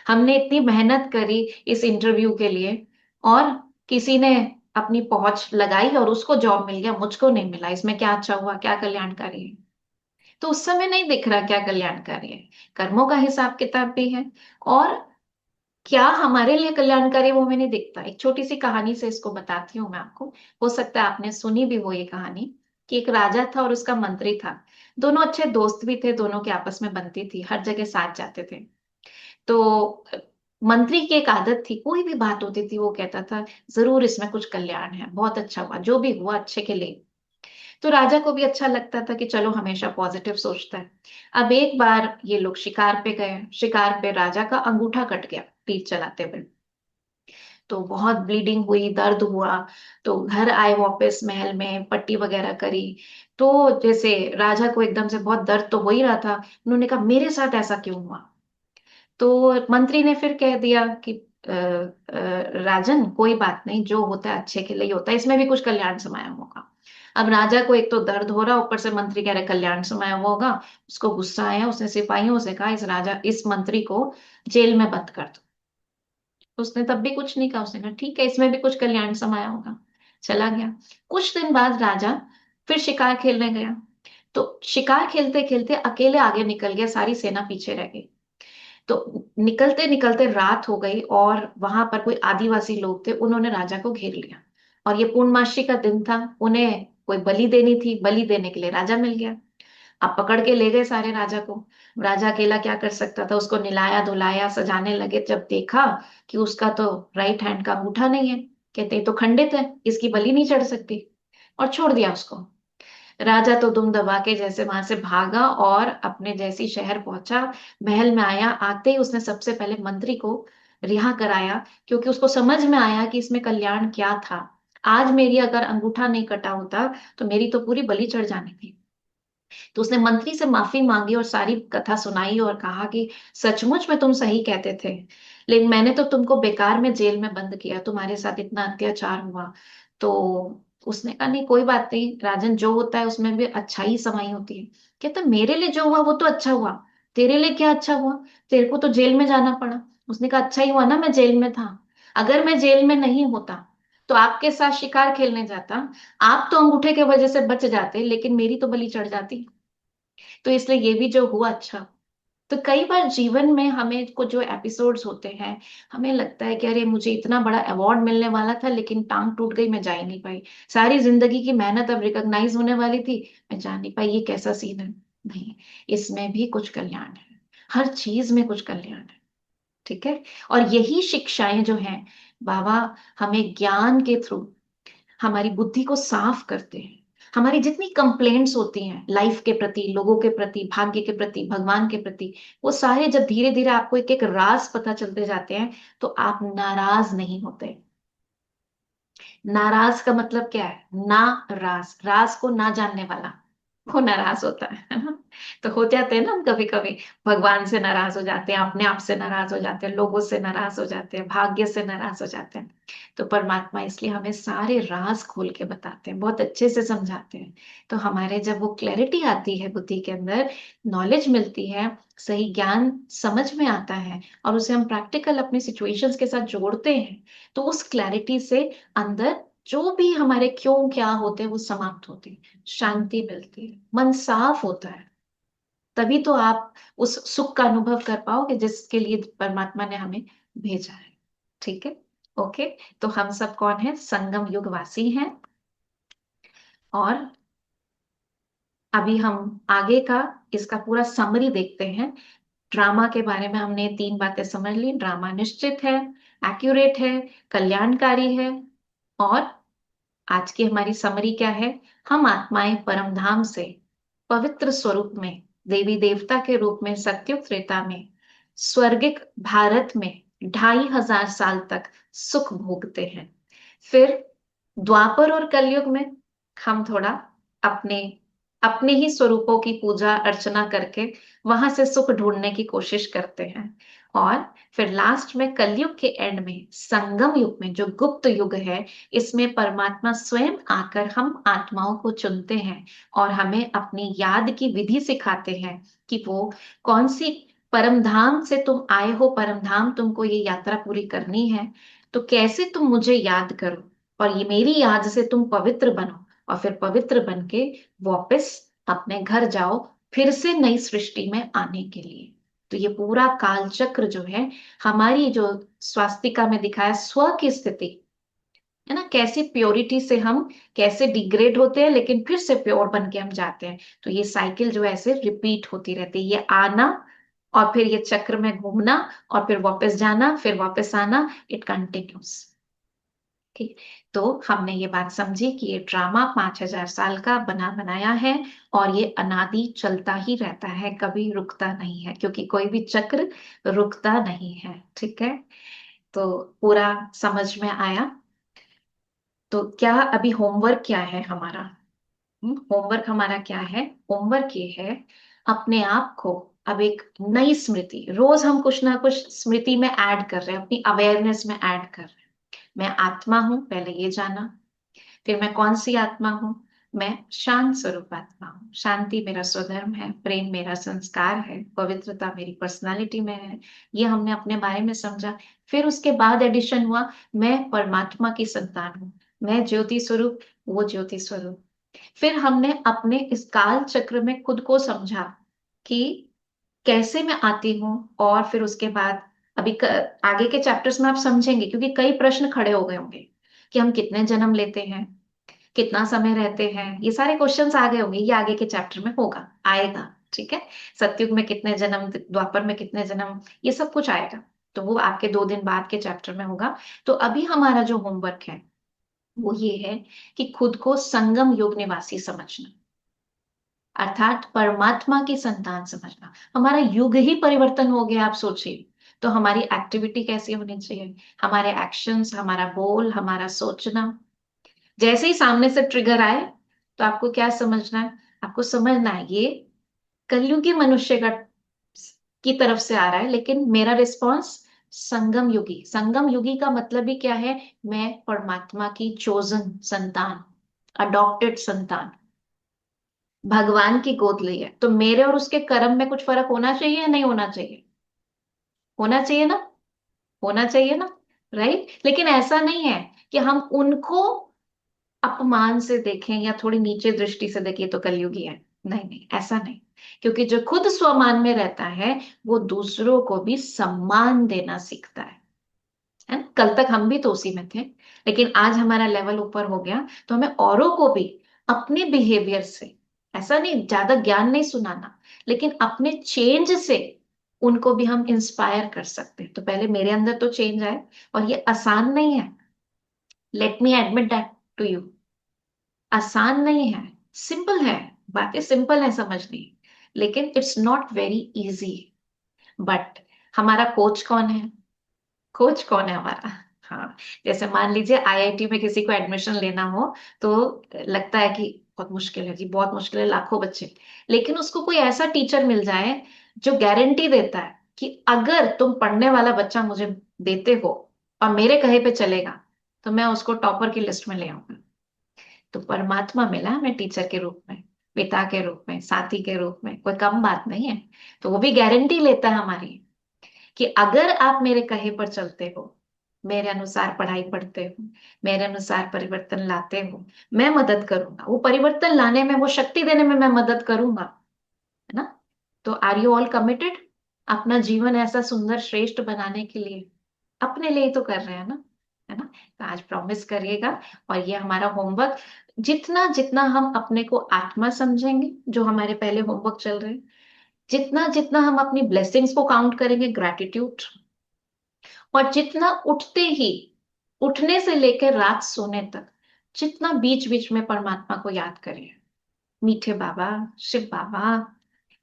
हमने इतनी मेहनत करी इस इंटरव्यू के लिए, और किसी ने अपनी पहुंच लगाई और उसको जॉब मिल गया, मुझको नहीं मिला, इसमें क्या अच्छा हुआ, क्या कल्याणकारी है। तो उस समय नहीं दिख रहा क्या कल्याणकारी है। कर्मों का हिसाब किताब भी है, और क्या हमारे लिए कल्याणकारी है वो भी नहीं दिखता। एक छोटी सी कहानी से इसको बताती हूँ मैं आपको। हो सकता है आपने सुनी भी हो ये कहानी, कि एक राजा था और उसका मंत्री था। दोनों अच्छे दोस्त भी थे, दोनों की आपस में बनती थी, हर जगह साथ जाते थे। तो मंत्री की एक आदत थी, कोई भी बात होती थी वो कहता था जरूर इसमें कुछ कल्याण है, बहुत अच्छा हुआ, जो भी हुआ अच्छे के लिए। तो राजा को भी अच्छा लगता था कि चलो हमेशा पॉजिटिव सोचता है। अब एक बार ये लोग शिकार पे गए, शिकार पे राजा का अंगूठा कट गया तीर चलाते हुए। तो बहुत ब्लीडिंग हुई, दर्द हुआ। तो घर आए वापस महल में, पट्टी वगैरह करी। तो जैसे राजा को एकदम से बहुत दर्द तो हो ही रहा था, उन्होंने कहा मेरे साथ ऐसा क्यों हुआ। तो मंत्री ने फिर कह दिया कि राजन कोई बात नहीं, जो होता है अच्छे के लिए ही होता है, इसमें भी कुछ कल्याण समाया होगा। अब राजा को एक तो दर्द हो रहा, ऊपर से मंत्री कह रहे कल्याण समाया हुआ होगा। उसको गुस्सा आया, उसने सिपाहियों से कहा इस मंत्री को जेल में बंद कर दो। उसने तब भी कुछ नहीं कहा, उसने कहा ठीक है इसमें भी कुछ कल्याण समाया होगा। चला गया। कुछ दिन बाद राजा फिर शिकार खेलने गया। तो शिकार खेलते खेलते अकेले आगे निकल गया, सारी सेना पीछे रह गई। तो निकलते निकलते रात हो गई, और वहां पर कोई आदिवासी लोग थे, उन्होंने राजा को घेर लिया। और ये पूर्णमासी का दिन था, उन्हें कोई बलि देनी थी, बलि देने के लिए राजा मिल गया। अब पकड़ के ले गए सारे राजा को। राजा अकेला क्या कर सकता था, उसको निलाया धुलाया सजाने लगे, जब देखा कि उसका तो राइट हैंड का अंगूठा नहीं है, कहते "ये तो खंडित है, इसकी बलि नहीं चढ़ सकती", और छोड़ दिया उसको। राजा तो दुम दबा के जैसे वहां से भागा और अपने जैसी शहर पहुंचा, महल में आया, आते ही उसने सबसे पहले मंत्री को रिहा कराया, क्योंकि उसको समझ में आया कि इसमें कल्याण क्या था। आज मेरी अगर अंगूठा नहीं कटा होता तो मेरी तो पूरी बलि चढ़ जानी थी। तो उसने मंत्री से माफी मांगी और सारी कथा सुनाई और कहा कि सचमुच में तुम सही कहते थे, लेकिन मैंने तो तुमको बेकार में जेल में बंद किया, तुम्हारे साथ इतना अत्याचार हुआ। तो उसने कहा नहीं कोई बात नहीं राजन, जो होता है उसमें भी अच्छाई समाई होती है। कहता मेरे लिए जो हुआ वो तो अच्छा हुआ, तेरे लिए क्या अच्छा हुआ, तेरे को तो जेल में जाना पड़ा। उसने कहा अच्छा ही हुआ ना मैं जेल में था, अगर मैं जेल में नहीं होता तो आपके साथ शिकार खेलने जाता, आप तो अंगूठे के वजह से बच जाते, लेकिन मेरी तो बलि चढ़ जाती। तो इसलिए ये भी जो हुआ अच्छा। तो कई बार जीवन में हमें को जो एपिसोड्स होते हैं, हमें लगता है कि अरे मुझे इतना बड़ा अवार्ड मिलने वाला था लेकिन टांग टूट गई, मैं जा ही नहीं पाई। सारी जिंदगी की मेहनत अब रिकॉग्नाइज होने वाली थी, मैं जा नहीं पाई, ये कैसा सीन है। नहीं, इसमें भी कुछ कल्याण है, हर चीज में कुछ कल्याण है। ठीक है। और यही शिक्षाएं जो हैं बाबा, हमें ज्ञान के थ्रू हमारी बुद्धि को साफ करते हैं। हमारी जितनी कंप्लेंट्स होती हैं लाइफ के प्रति, लोगों के प्रति, भाग्य के प्रति, भगवान के प्रति, वो सारे जब धीरे धीरे आपको एक एक राज पता चलते जाते हैं, तो आप नाराज नहीं होते। नाराज का मतलब क्या है, ना राज, राज को ना जानने वाला वो नाराज होता है ना। तो हो जाते हैं ना हम कभी कभी, भगवान से नाराज हो जाते हैं, अपने आप से नाराज हो जाते हैं, लोगों से नाराज हो जाते हैं, भाग्य से नाराज हो जाते हैं। तो परमात्मा इसलिए हमें सारे राज खोल के बताते हैं, बहुत अच्छे से समझाते हैं। तो हमारे जब वो क्लैरिटी आती है बुद्धि के अंदर, नॉलेज मिलती है, सही ज्ञान समझ में आता है, और उसे हम प्रैक्टिकल अपनी सिचुएशंस के साथ जोड़ते हैं, तो उस क्लैरिटी से अंदर जो भी हमारे क्यों क्या होते हैं वो समाप्त होते हैं, शांति मिलती है, मन साफ होता है। तभी तो आप उस सुख का अनुभव कर पाओगे जिसके लिए परमात्मा ने हमें भेजा है। ठीक है। ओके। तो हम सब कौन है, संगम युग वासी हैं। और अभी हम आगे का इसका पूरा समरी देखते हैं। ड्रामा के बारे में हमने 3 बातें समझ ली, ड्रामा निश्चित है, एक्यूरेट है, कल्याणकारी है। और आज की हमारी समरी क्या है, हम आत्माएं परमधाम से पवित्र स्वरूप में देवी देवता के रूप में सत्युग त्रेता में स्वर्गिक भारत में 2500 साल तक सुख भोगते हैं। फिर द्वापर और कलयुग में हम थोड़ा अपने अपने ही स्वरूपों की पूजा अर्चना करके वहां से सुख ढूंढने की कोशिश करते हैं। और फिर लास्ट में कलयुग के एंड में संगम युग में जो गुप्त युग है, इसमें परमात्मा स्वयं आकर हम आत्माओं को चुनते हैं और हमें अपनी याद की विधि सिखाते हैं कि वो कौन सी परम धाम से तुम आए हो, परम धाम तुमको ये यात्रा पूरी करनी है, तो कैसे तुम मुझे याद करो और ये मेरी याद से तुम पवित्र बनो और फिर पवित्र बन के वापस अपने घर जाओ, फिर से नई सृष्टि में आने के लिए। तो ये पूरा काल चक्र जो है, हमारी जो स्वास्तिका में दिखाया स्व की स्थिति है ना, कैसी प्योरिटी से हम कैसे डिग्रेड होते हैं लेकिन फिर से प्योर बन के हम जाते हैं। तो ये साइकिल जो है ऐसे रिपीट होती रहती है, ये आना और फिर ये चक्र में घूमना और फिर वापस जाना, फिर वापस आना, इट कंटिन्यूस। ठीक। तो हमने ये बात समझी कि ये ड्रामा 5000 साल का बना बनाया है और ये अनादि चलता ही रहता है, कभी रुकता नहीं है, क्योंकि कोई भी चक्र रुकता नहीं है। ठीक है, तो पूरा समझ में आया। तो क्या अभी होमवर्क क्या है हमारा? होमवर्क हमारा क्या है? होमवर्क ये है, अपने आप को अब एक नई स्मृति, रोज हम कुछ ना कुछ स्मृति में ऐड कर रहे हैं, अपनी अवेयरनेस में ऐड कर रहे हैं। मैं आत्मा हूं, पहले ये जाना। फिर मैं कौन सी आत्मा हूं? मैं शांत स्वरूप आत्मा हूँ। शांति मेरा स्वधर्म है, प्रेम मेरा संस्कार है, पवित्रता मेरी पर्सनालिटी में है। ये हमने अपने बारे में समझा। फिर उसके बाद एडिशन हुआ, मैं परमात्मा की संतान हूँ, मैं ज्योति स्वरूप, वो ज्योति स्वरूप। फिर हमने अपने इस काल चक्र में खुद को समझा कि कैसे मैं आती हूँ, और फिर उसके बाद अभी आगे के चैप्टर्स में आप समझेंगे, क्योंकि कई प्रश्न खड़े हो गए होंगे कि हम कितने जन्म लेते हैं, कितना समय रहते हैं, ये सारे क्वेश्चंस आ गए होंगे। ये आगे के चैप्टर में होगा, आएगा। ठीक है, सतयुग में कितने जन्म, द्वापर में कितने जन्म, ये सब कुछ आएगा। तो वो आपके 2 दिन बाद के चैप्टर में होगा। तो अभी हमारा जो होमवर्क है वो ये है कि खुद को संगम युग निवासी समझना, अर्थात परमात्मा की संतान समझना। हमारा युग ही परिवर्तन हो गया, आप सोचिए। तो हमारी एक्टिविटी कैसी होनी चाहिए, हमारे एक्शंस, हमारा बोल, हमारा सोचना। जैसे ही सामने से ट्रिगर आए तो आपको क्या समझना है? आपको समझना है ये कलयुगी मनुष्य का की तरफ से आ रहा है, लेकिन मेरा रिस्पॉन्स संगम युगी। संगम युगी का मतलब ही क्या है? मैं परमात्मा की चोजन संतान, अडॉप्टेड संतान, भगवान की गोद ली है। तो मेरे और उसके कर्म में कुछ फर्क होना चाहिए या नहीं होना चाहिए? होना चाहिए ना, होना चाहिए ना, राइट। लेकिन ऐसा नहीं है कि हम उनको अपमान से देखें या थोड़ी नीचे दृष्टि से देखें तो कलयुगी है। नहीं नहीं, ऐसा नहीं। क्योंकि जो खुद स्वमान में रहता है वो दूसरों को भी सम्मान देना सीखता है ना। कल तक हम भी तो उसी में थे, लेकिन आज हमारा लेवल ऊपर हो गया, तो हमें औरों को भी अपने बिहेवियर से, ऐसा नहीं ज्यादा ज्ञान नहीं सुनाना, लेकिन अपने चेंज से उनको भी हम इंस्पायर कर सकते हैं। तो पहले मेरे अंदर तो चेंज आए, और ये आसान नहीं है, let me admit that to you. आसान नहीं है, सिंपल है, बातें सिंपल है समझनी, लेकिन it's not very easy. But हमारा कोच कौन है? कोच कौन है हमारा? हाँ, जैसे मान लीजिए आईआईटी में किसी को एडमिशन लेना हो, तो लगता है कि बहुत मुश्किल है जी, बहुत मुश्किल है, लाखों बच्चे। लेकिन उसको कोई ऐसा टीचर मिल जाए जो गारंटी देता है कि अगर तुम पढ़ने वाला बच्चा मुझे देते हो और मेरे कहे पे चलेगा, तो मैं उसको टॉपर की लिस्ट में ले आऊंगा। तो परमात्मा मिला हमें टीचर के रूप में, पिता के रूप में, साथी के रूप में, कोई कम बात नहीं है। तो वो भी गारंटी लेता है हमारी कि अगर आप मेरे कहे पर चलते हो, मेरे अनुसार पढ़ाई पढ़ते हो, मेरे अनुसार परिवर्तन लाते हो, मैं मदद करूंगा। वो परिवर्तन लाने में, वो शक्ति देने में मैं मदद करूंगा, है ना। तो आर यू ऑल कमिटेड अपना जीवन ऐसा सुंदर श्रेष्ठ बनाने के लिए? अपने लिए तो कर रहे हैं ना, है ना। तो आज प्रॉमिस करिएगा, और ये हमारा होमवर्क, जितना जितना हम अपने को आत्मा समझेंगे, जो हमारे पहले होमवर्क चल रहे हैं, जितना जितना हम अपनी ब्लेसिंग्स को काउंट करेंगे, ग्रैटिट्यूड, और जितना उठते ही, उठने से लेकर रात सोने तक, जितना बीच बीच में परमात्मा को याद करें, मीठे बाबा, शिव बाबा,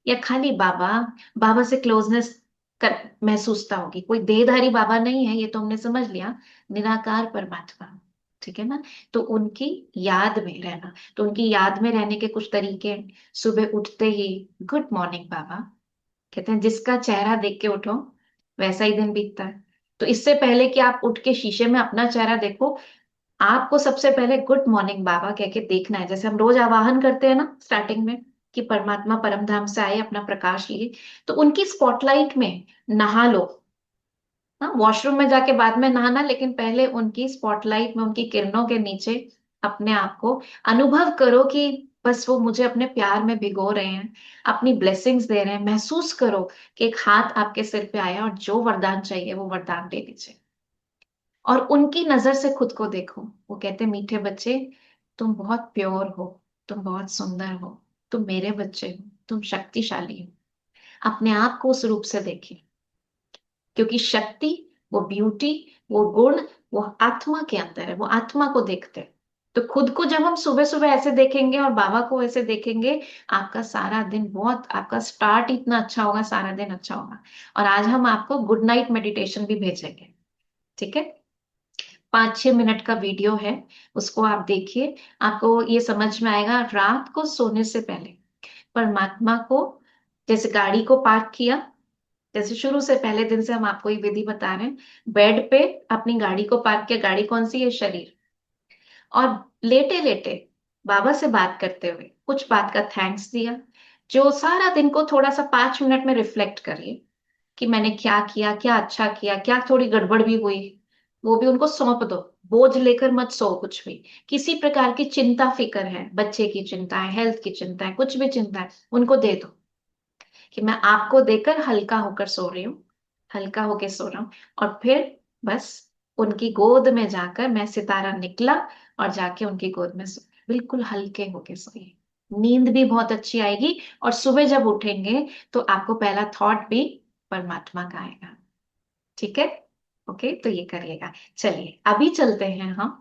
या खाली बाबा, बाबा से क्लोजनेस कर महसूसता होगी, कोई देहधारी बाबा नहीं है, ये तो हमने समझ लिया, निराकार परमात्मा। ठीक है ना। तो उनकी याद में रहना, तो उनकी याद में रहने के कुछ तरीके हैं। सुबह उठते ही गुड मॉर्निंग बाबा, कहते हैं जिसका चेहरा देख के उठो वैसा ही दिन बीतता है। तो इससे पहले कि आप उठ के शीशे में अपना चेहरा देखो, आपको सबसे पहले गुड मॉर्निंग बाबा कह के देखना है। जैसे हम रोज आवाहन करते हैं ना स्टार्टिंग में, कि परमात्मा परम धाम से आए अपना प्रकाश लिए, तो उनकी स्पॉटलाइट में नहा लो। हाँ, वॉशरूम में जाके बाद में नहाना, लेकिन पहले उनकी स्पॉटलाइट में, उनकी किरणों के नीचे अपने आप को अनुभव करो कि बस वो मुझे अपने प्यार में भिगो रहे हैं, अपनी ब्लेसिंग्स दे रहे हैं। महसूस करो कि एक हाथ आपके सिर पे आया और जो वरदान चाहिए वो वरदान दे दीजिए। और उनकी नजर से खुद को देखो। वो कहते मीठे बच्चे, तुम बहुत प्योर हो, तुम बहुत सुंदर हो, तुम मेरे बच्चे हो, तुम शक्तिशाली हो। अपने आप को उस रूप से देखें, क्योंकि शक्ति, वो ब्यूटी, वो गुण, वो आत्मा के अंदर है, वो आत्मा को देखते हैं। तो खुद को जब हम सुबह सुबह ऐसे देखेंगे और बाबा को ऐसे देखेंगे, आपका सारा दिन बहुत, आपका स्टार्ट इतना अच्छा होगा, सारा दिन अच्छा होगा। और आज हम आपको गुड नाइट मेडिटेशन भी भेजेंगे। ठीक है। 5-6 मिनट का वीडियो है, उसको आप देखिए। आपको ये समझ में आएगा। रात को सोने से पहले परमात्मा को, जैसे गाड़ी को पार्क किया, जैसे शुरू से पहले दिन से हम आपको ये विधि बता रहे हैं, बेड पे अपनी गाड़ी को पार्क किया। गाड़ी कौन सी है? शरीर। और लेटे लेटे बाबा से बात करते हुए कुछ बात का थैंक्स दिया। जो सारा दिन को थोड़ा सा 5 मिनट में रिफ्लेक्ट करिए कि मैंने क्या किया, क्या अच्छा किया, क्या थोड़ी गड़बड़ भी हुई, वो भी उनको सौंप दो। बोझ लेकर मत सो कुछ भी। किसी प्रकार की चिंता फिक्र है, बच्चे की चिंता है, हेल्थ की चिंता है, कुछ भी चिंता है, उनको दे दो कि मैं आपको देकर हल्का होकर सो रही हूँ, हल्का होकर सो रहा हूँ। और फिर बस उनकी गोद में जाकर, मैं सितारा निकला और जाके उनकी गोद में सो, बिल्कुल हल्के होके सोइए। नींद भी बहुत अच्छी आएगी, और सुबह जब उठेंगे तो आपको पहला थॉट भी परमात्मा का आएगा। ठीक है। ओके, तो ये करिएगा। चलिए अभी चलते हैं हम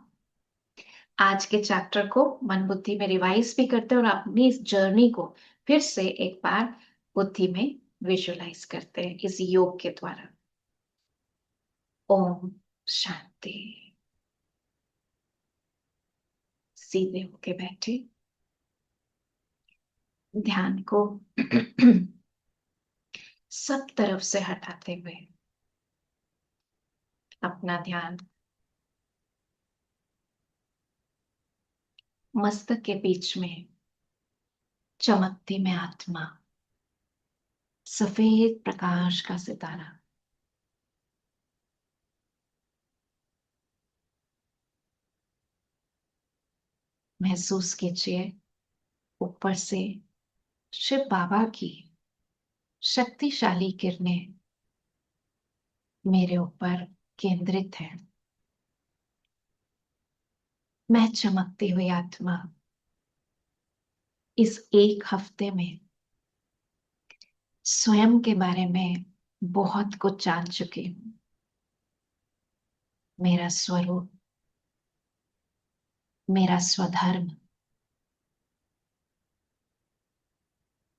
आज के चैप्टर को मन बुद्धि में रिवाइज भी करते हैं, और अपनी इस जर्नी को फिर से एक बार बुद्धि में विजुलाइज करते हैं इस योग के द्वारा। ओम शांति। सीधे होके बैठे, ध्यान को सब तरफ से हटाते हुए अपना ध्यान मस्तक के बीच में, चमकती में आत्मा, सफेद प्रकाश का सितारा। महसूस कीजिए ऊपर से शिव बाबा की शक्तिशाली किरणें मेरे ऊपर केंद्रित है। मैं चमकती हुई आत्मा इस एक हफ्ते में स्वयं के बारे में बहुत कुछ जान चुकी हूँ। मेरा स्वरूप, मेरा स्वधर्म,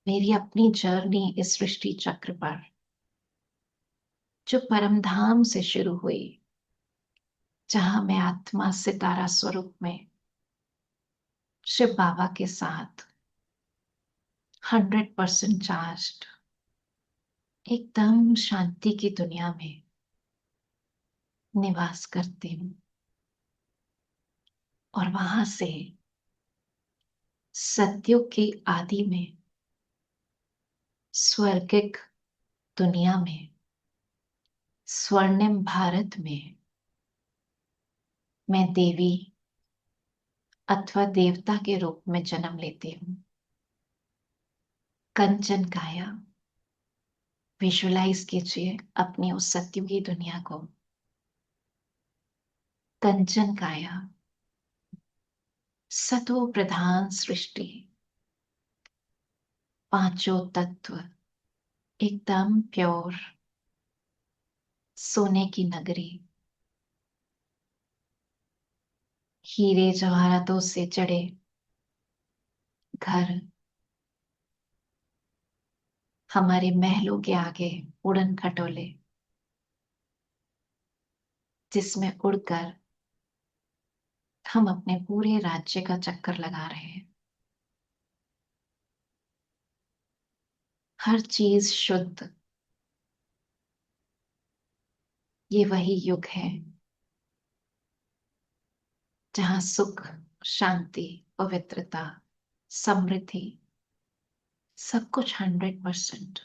मेरी अपनी जर्नी इस सृष्टि चक्र पर, जो परमधाम से शुरू हुई, जहां मैं आत्मा सितारा स्वरूप में शिव बाबा के साथ 100% चार्ज्ड, एकदम शांति की दुनिया में निवास करती हूँ। और वहां से सतयुग की आदि में स्वर्गिक दुनिया में, स्वर्णिम भारत में मैं देवी अथवा देवता के रूप में जन्म लेती हूँ। कंचन काया, विजुलाइज कीजिए अपनी उस सतयुगी दुनिया को। कंचन काया, सतो प्रधान सृष्टि, पांचों तत्व, एकदम प्योर, सोने की नगरी, हीरे जवाहरातों से जड़े घर, हमारे महलों के आगे उड़न खटोले, जिसमें उड़कर हम अपने पूरे राज्य का चक्कर लगा रहे हैं। हर चीज शुद्ध। ये वही युग है जहां सुख, शांति, पवित्रता, समृद्धि, सब कुछ 100%।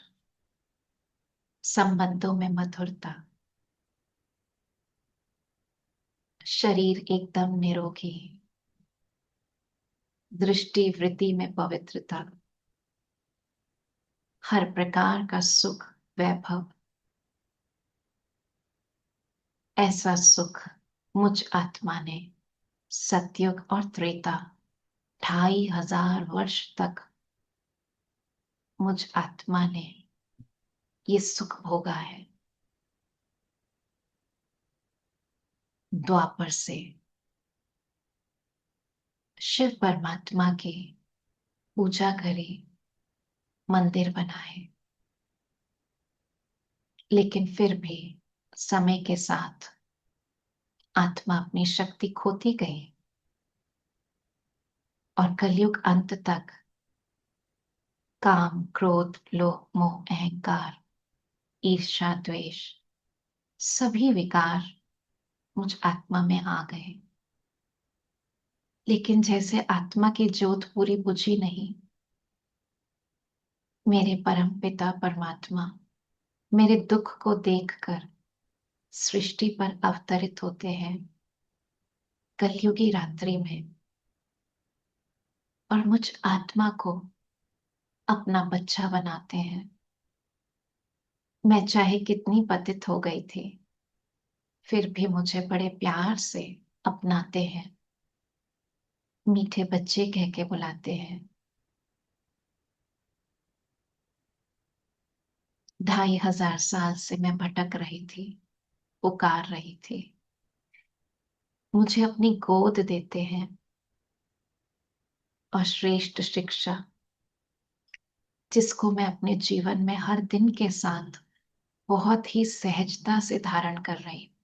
संबंधों में मधुरता, शरीर एकदम निरोगी, दृष्टि वृत्ति में पवित्रता, हर प्रकार का सुख, वैभव। ऐसा सुख मुझ आत्मा ने सतयुग और त्रेता 2500 वर्ष तक मुझ आत्मा ने ये सुख भोगा है। द्वापर से शिव परमात्मा की पूजा करी, मंदिर बनाए, लेकिन फिर भी समय के साथ आत्मा अपनी शक्ति खोती गई और कलयुग अंत तक काम, क्रोध, लोभ, मोह, अहंकार, ईर्ष्या, द्वेष, सभी विकार मुझ आत्मा में आ गए। लेकिन जैसे आत्मा की ज्योत पूरी बुझी नहीं, मेरे परम पिता परमात्मा मेरे दुख को देखकर सृष्टि पर अवतरित होते हैं कलयुगी रात्रि में, और मुझ आत्मा को अपना बच्चा बनाते हैं। मैं चाहे कितनी पतित हो गई थी, फिर भी मुझे बड़े प्यार से अपनाते हैं, मीठे बच्चे कह के बुलाते हैं। 2500 साल से मैं भटक रही थी, पुकार रही थी। मुझे अपनी गोद देते हैं और श्रेष्ठ शिक्षा, जिसको मैं अपने जीवन में हर दिन के साथ बहुत ही सहजता से धारण कर रही हूं।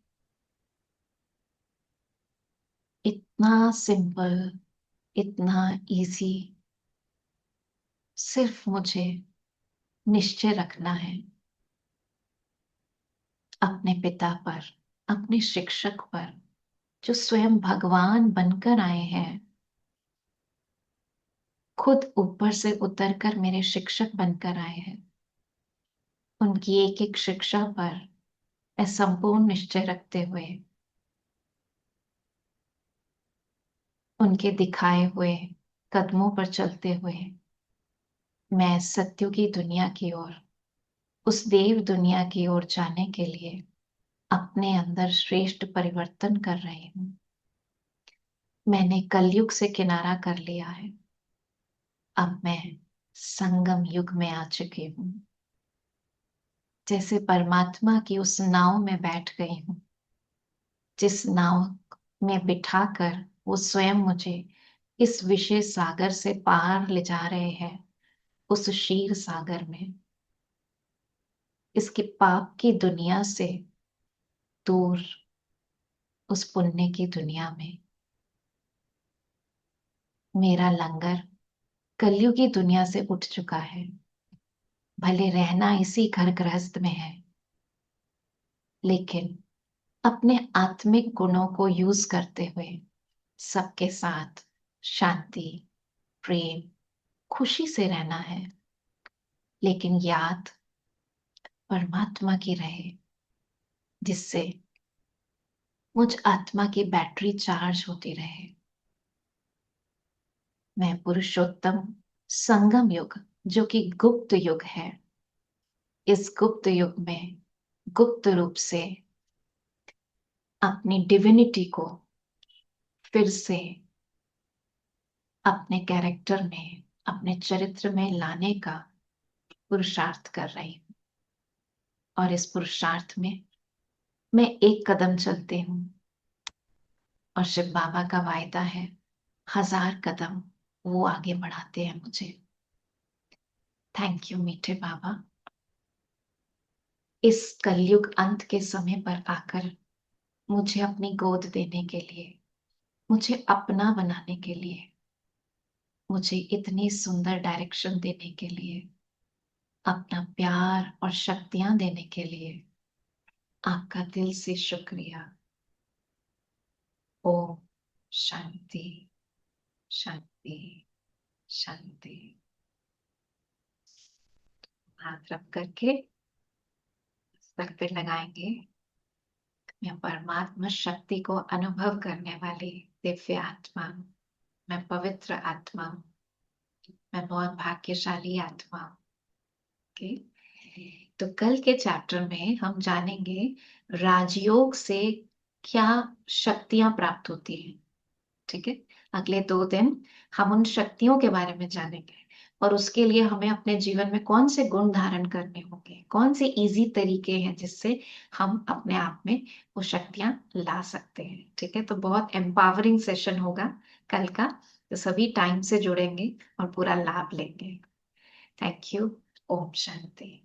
इतना सिंपल, इतना इजी। सिर्फ मुझे निश्चय रखना है अपने पिता पर, अपने शिक्षक पर, जो स्वयं भगवान बनकर आए हैं, खुद ऊपर से उतरकर मेरे शिक्षक बनकर आए हैं। उनकी एक एक शिक्षा पर मैं संपूर्ण निश्चय रखते हुए, उनके दिखाए हुए कदमों पर चलते हुए, मैं सत्यों की दुनिया की ओर, उस देव दुनिया की ओर जाने के लिए अपने अंदर श्रेष्ठ परिवर्तन कर रही हूं। मैंने कलयुग से किनारा कर लिया है, अब मैं संगम युग में आ चुकी हूं। जैसे परमात्मा की उस नाव में बैठ गई हूं, जिस नाव में बिठाकर वो स्वयं मुझे इस विशेष सागर से पार ले जा रहे हैं, उस क्षीर सागर में, इसके पाप की दुनिया से दूर, उस पुण्य की दुनिया में। मेरा लंगर कलयुगी दुनिया से उठ चुका है। भले रहना इसी घर गृहस्थ में है, लेकिन अपने आत्मिक गुणों को यूज करते हुए सबके साथ शांति, प्रेम, खुशी से रहना है। लेकिन याद परमात्मा की रहे, जिससे मुझ आत्मा की बैटरी चार्ज होती रहे। मैं पुरुषोत्तम संगम युग, जो कि गुप्त युग है, इस गुप्त युग में गुप्त रूप से अपनी डिविनिटी को फिर से अपने कैरेक्टर में, अपने चरित्र में लाने का पुरुषार्थ कर रही हूं। और इस पुरुषार्थ में मैं एक कदम चलती हूँ, और शिव बाबा का वायदा है 1000 कदम वो आगे बढ़ाते हैं मुझे। थैंक यू मीठे बाबा। इस कलयुग अंत के समय पर आकर मुझे अपनी गोद देने के लिए, मुझे अपना बनाने के लिए, मुझे इतनी सुंदर डायरेक्शन देने के लिए, अपना प्यार और शक्तियां देने के लिए आपका दिल से शुक्रिया। ओम शांति शांति शांति। हाथ रख करके सर पे लगाएंगे। मैं परमात्मा शक्ति को अनुभव करने वाली दिव्य आत्मा, मैं पवित्र आत्मा, मैं बहुत भाग्यशाली आत्मा। ओके, तो कल के चैप्टर में हम जानेंगे राजयोग से क्या शक्तियां प्राप्त होती हैं। ठीक है, अगले 2 दिन हम उन शक्तियों के बारे में जानेंगे और उसके लिए हमें अपने जीवन में कौन से गुण धारण करने होंगे, कौन से इजी तरीके हैं जिससे हम अपने आप में वो शक्तियां ला सकते हैं। ठीक है, तो बहुत एम्पावरिंग सेशन होगा कल का, तो सभी टाइम से जुड़ेंगे और पूरा लाभ लेंगे। Thank you. ओम शांति।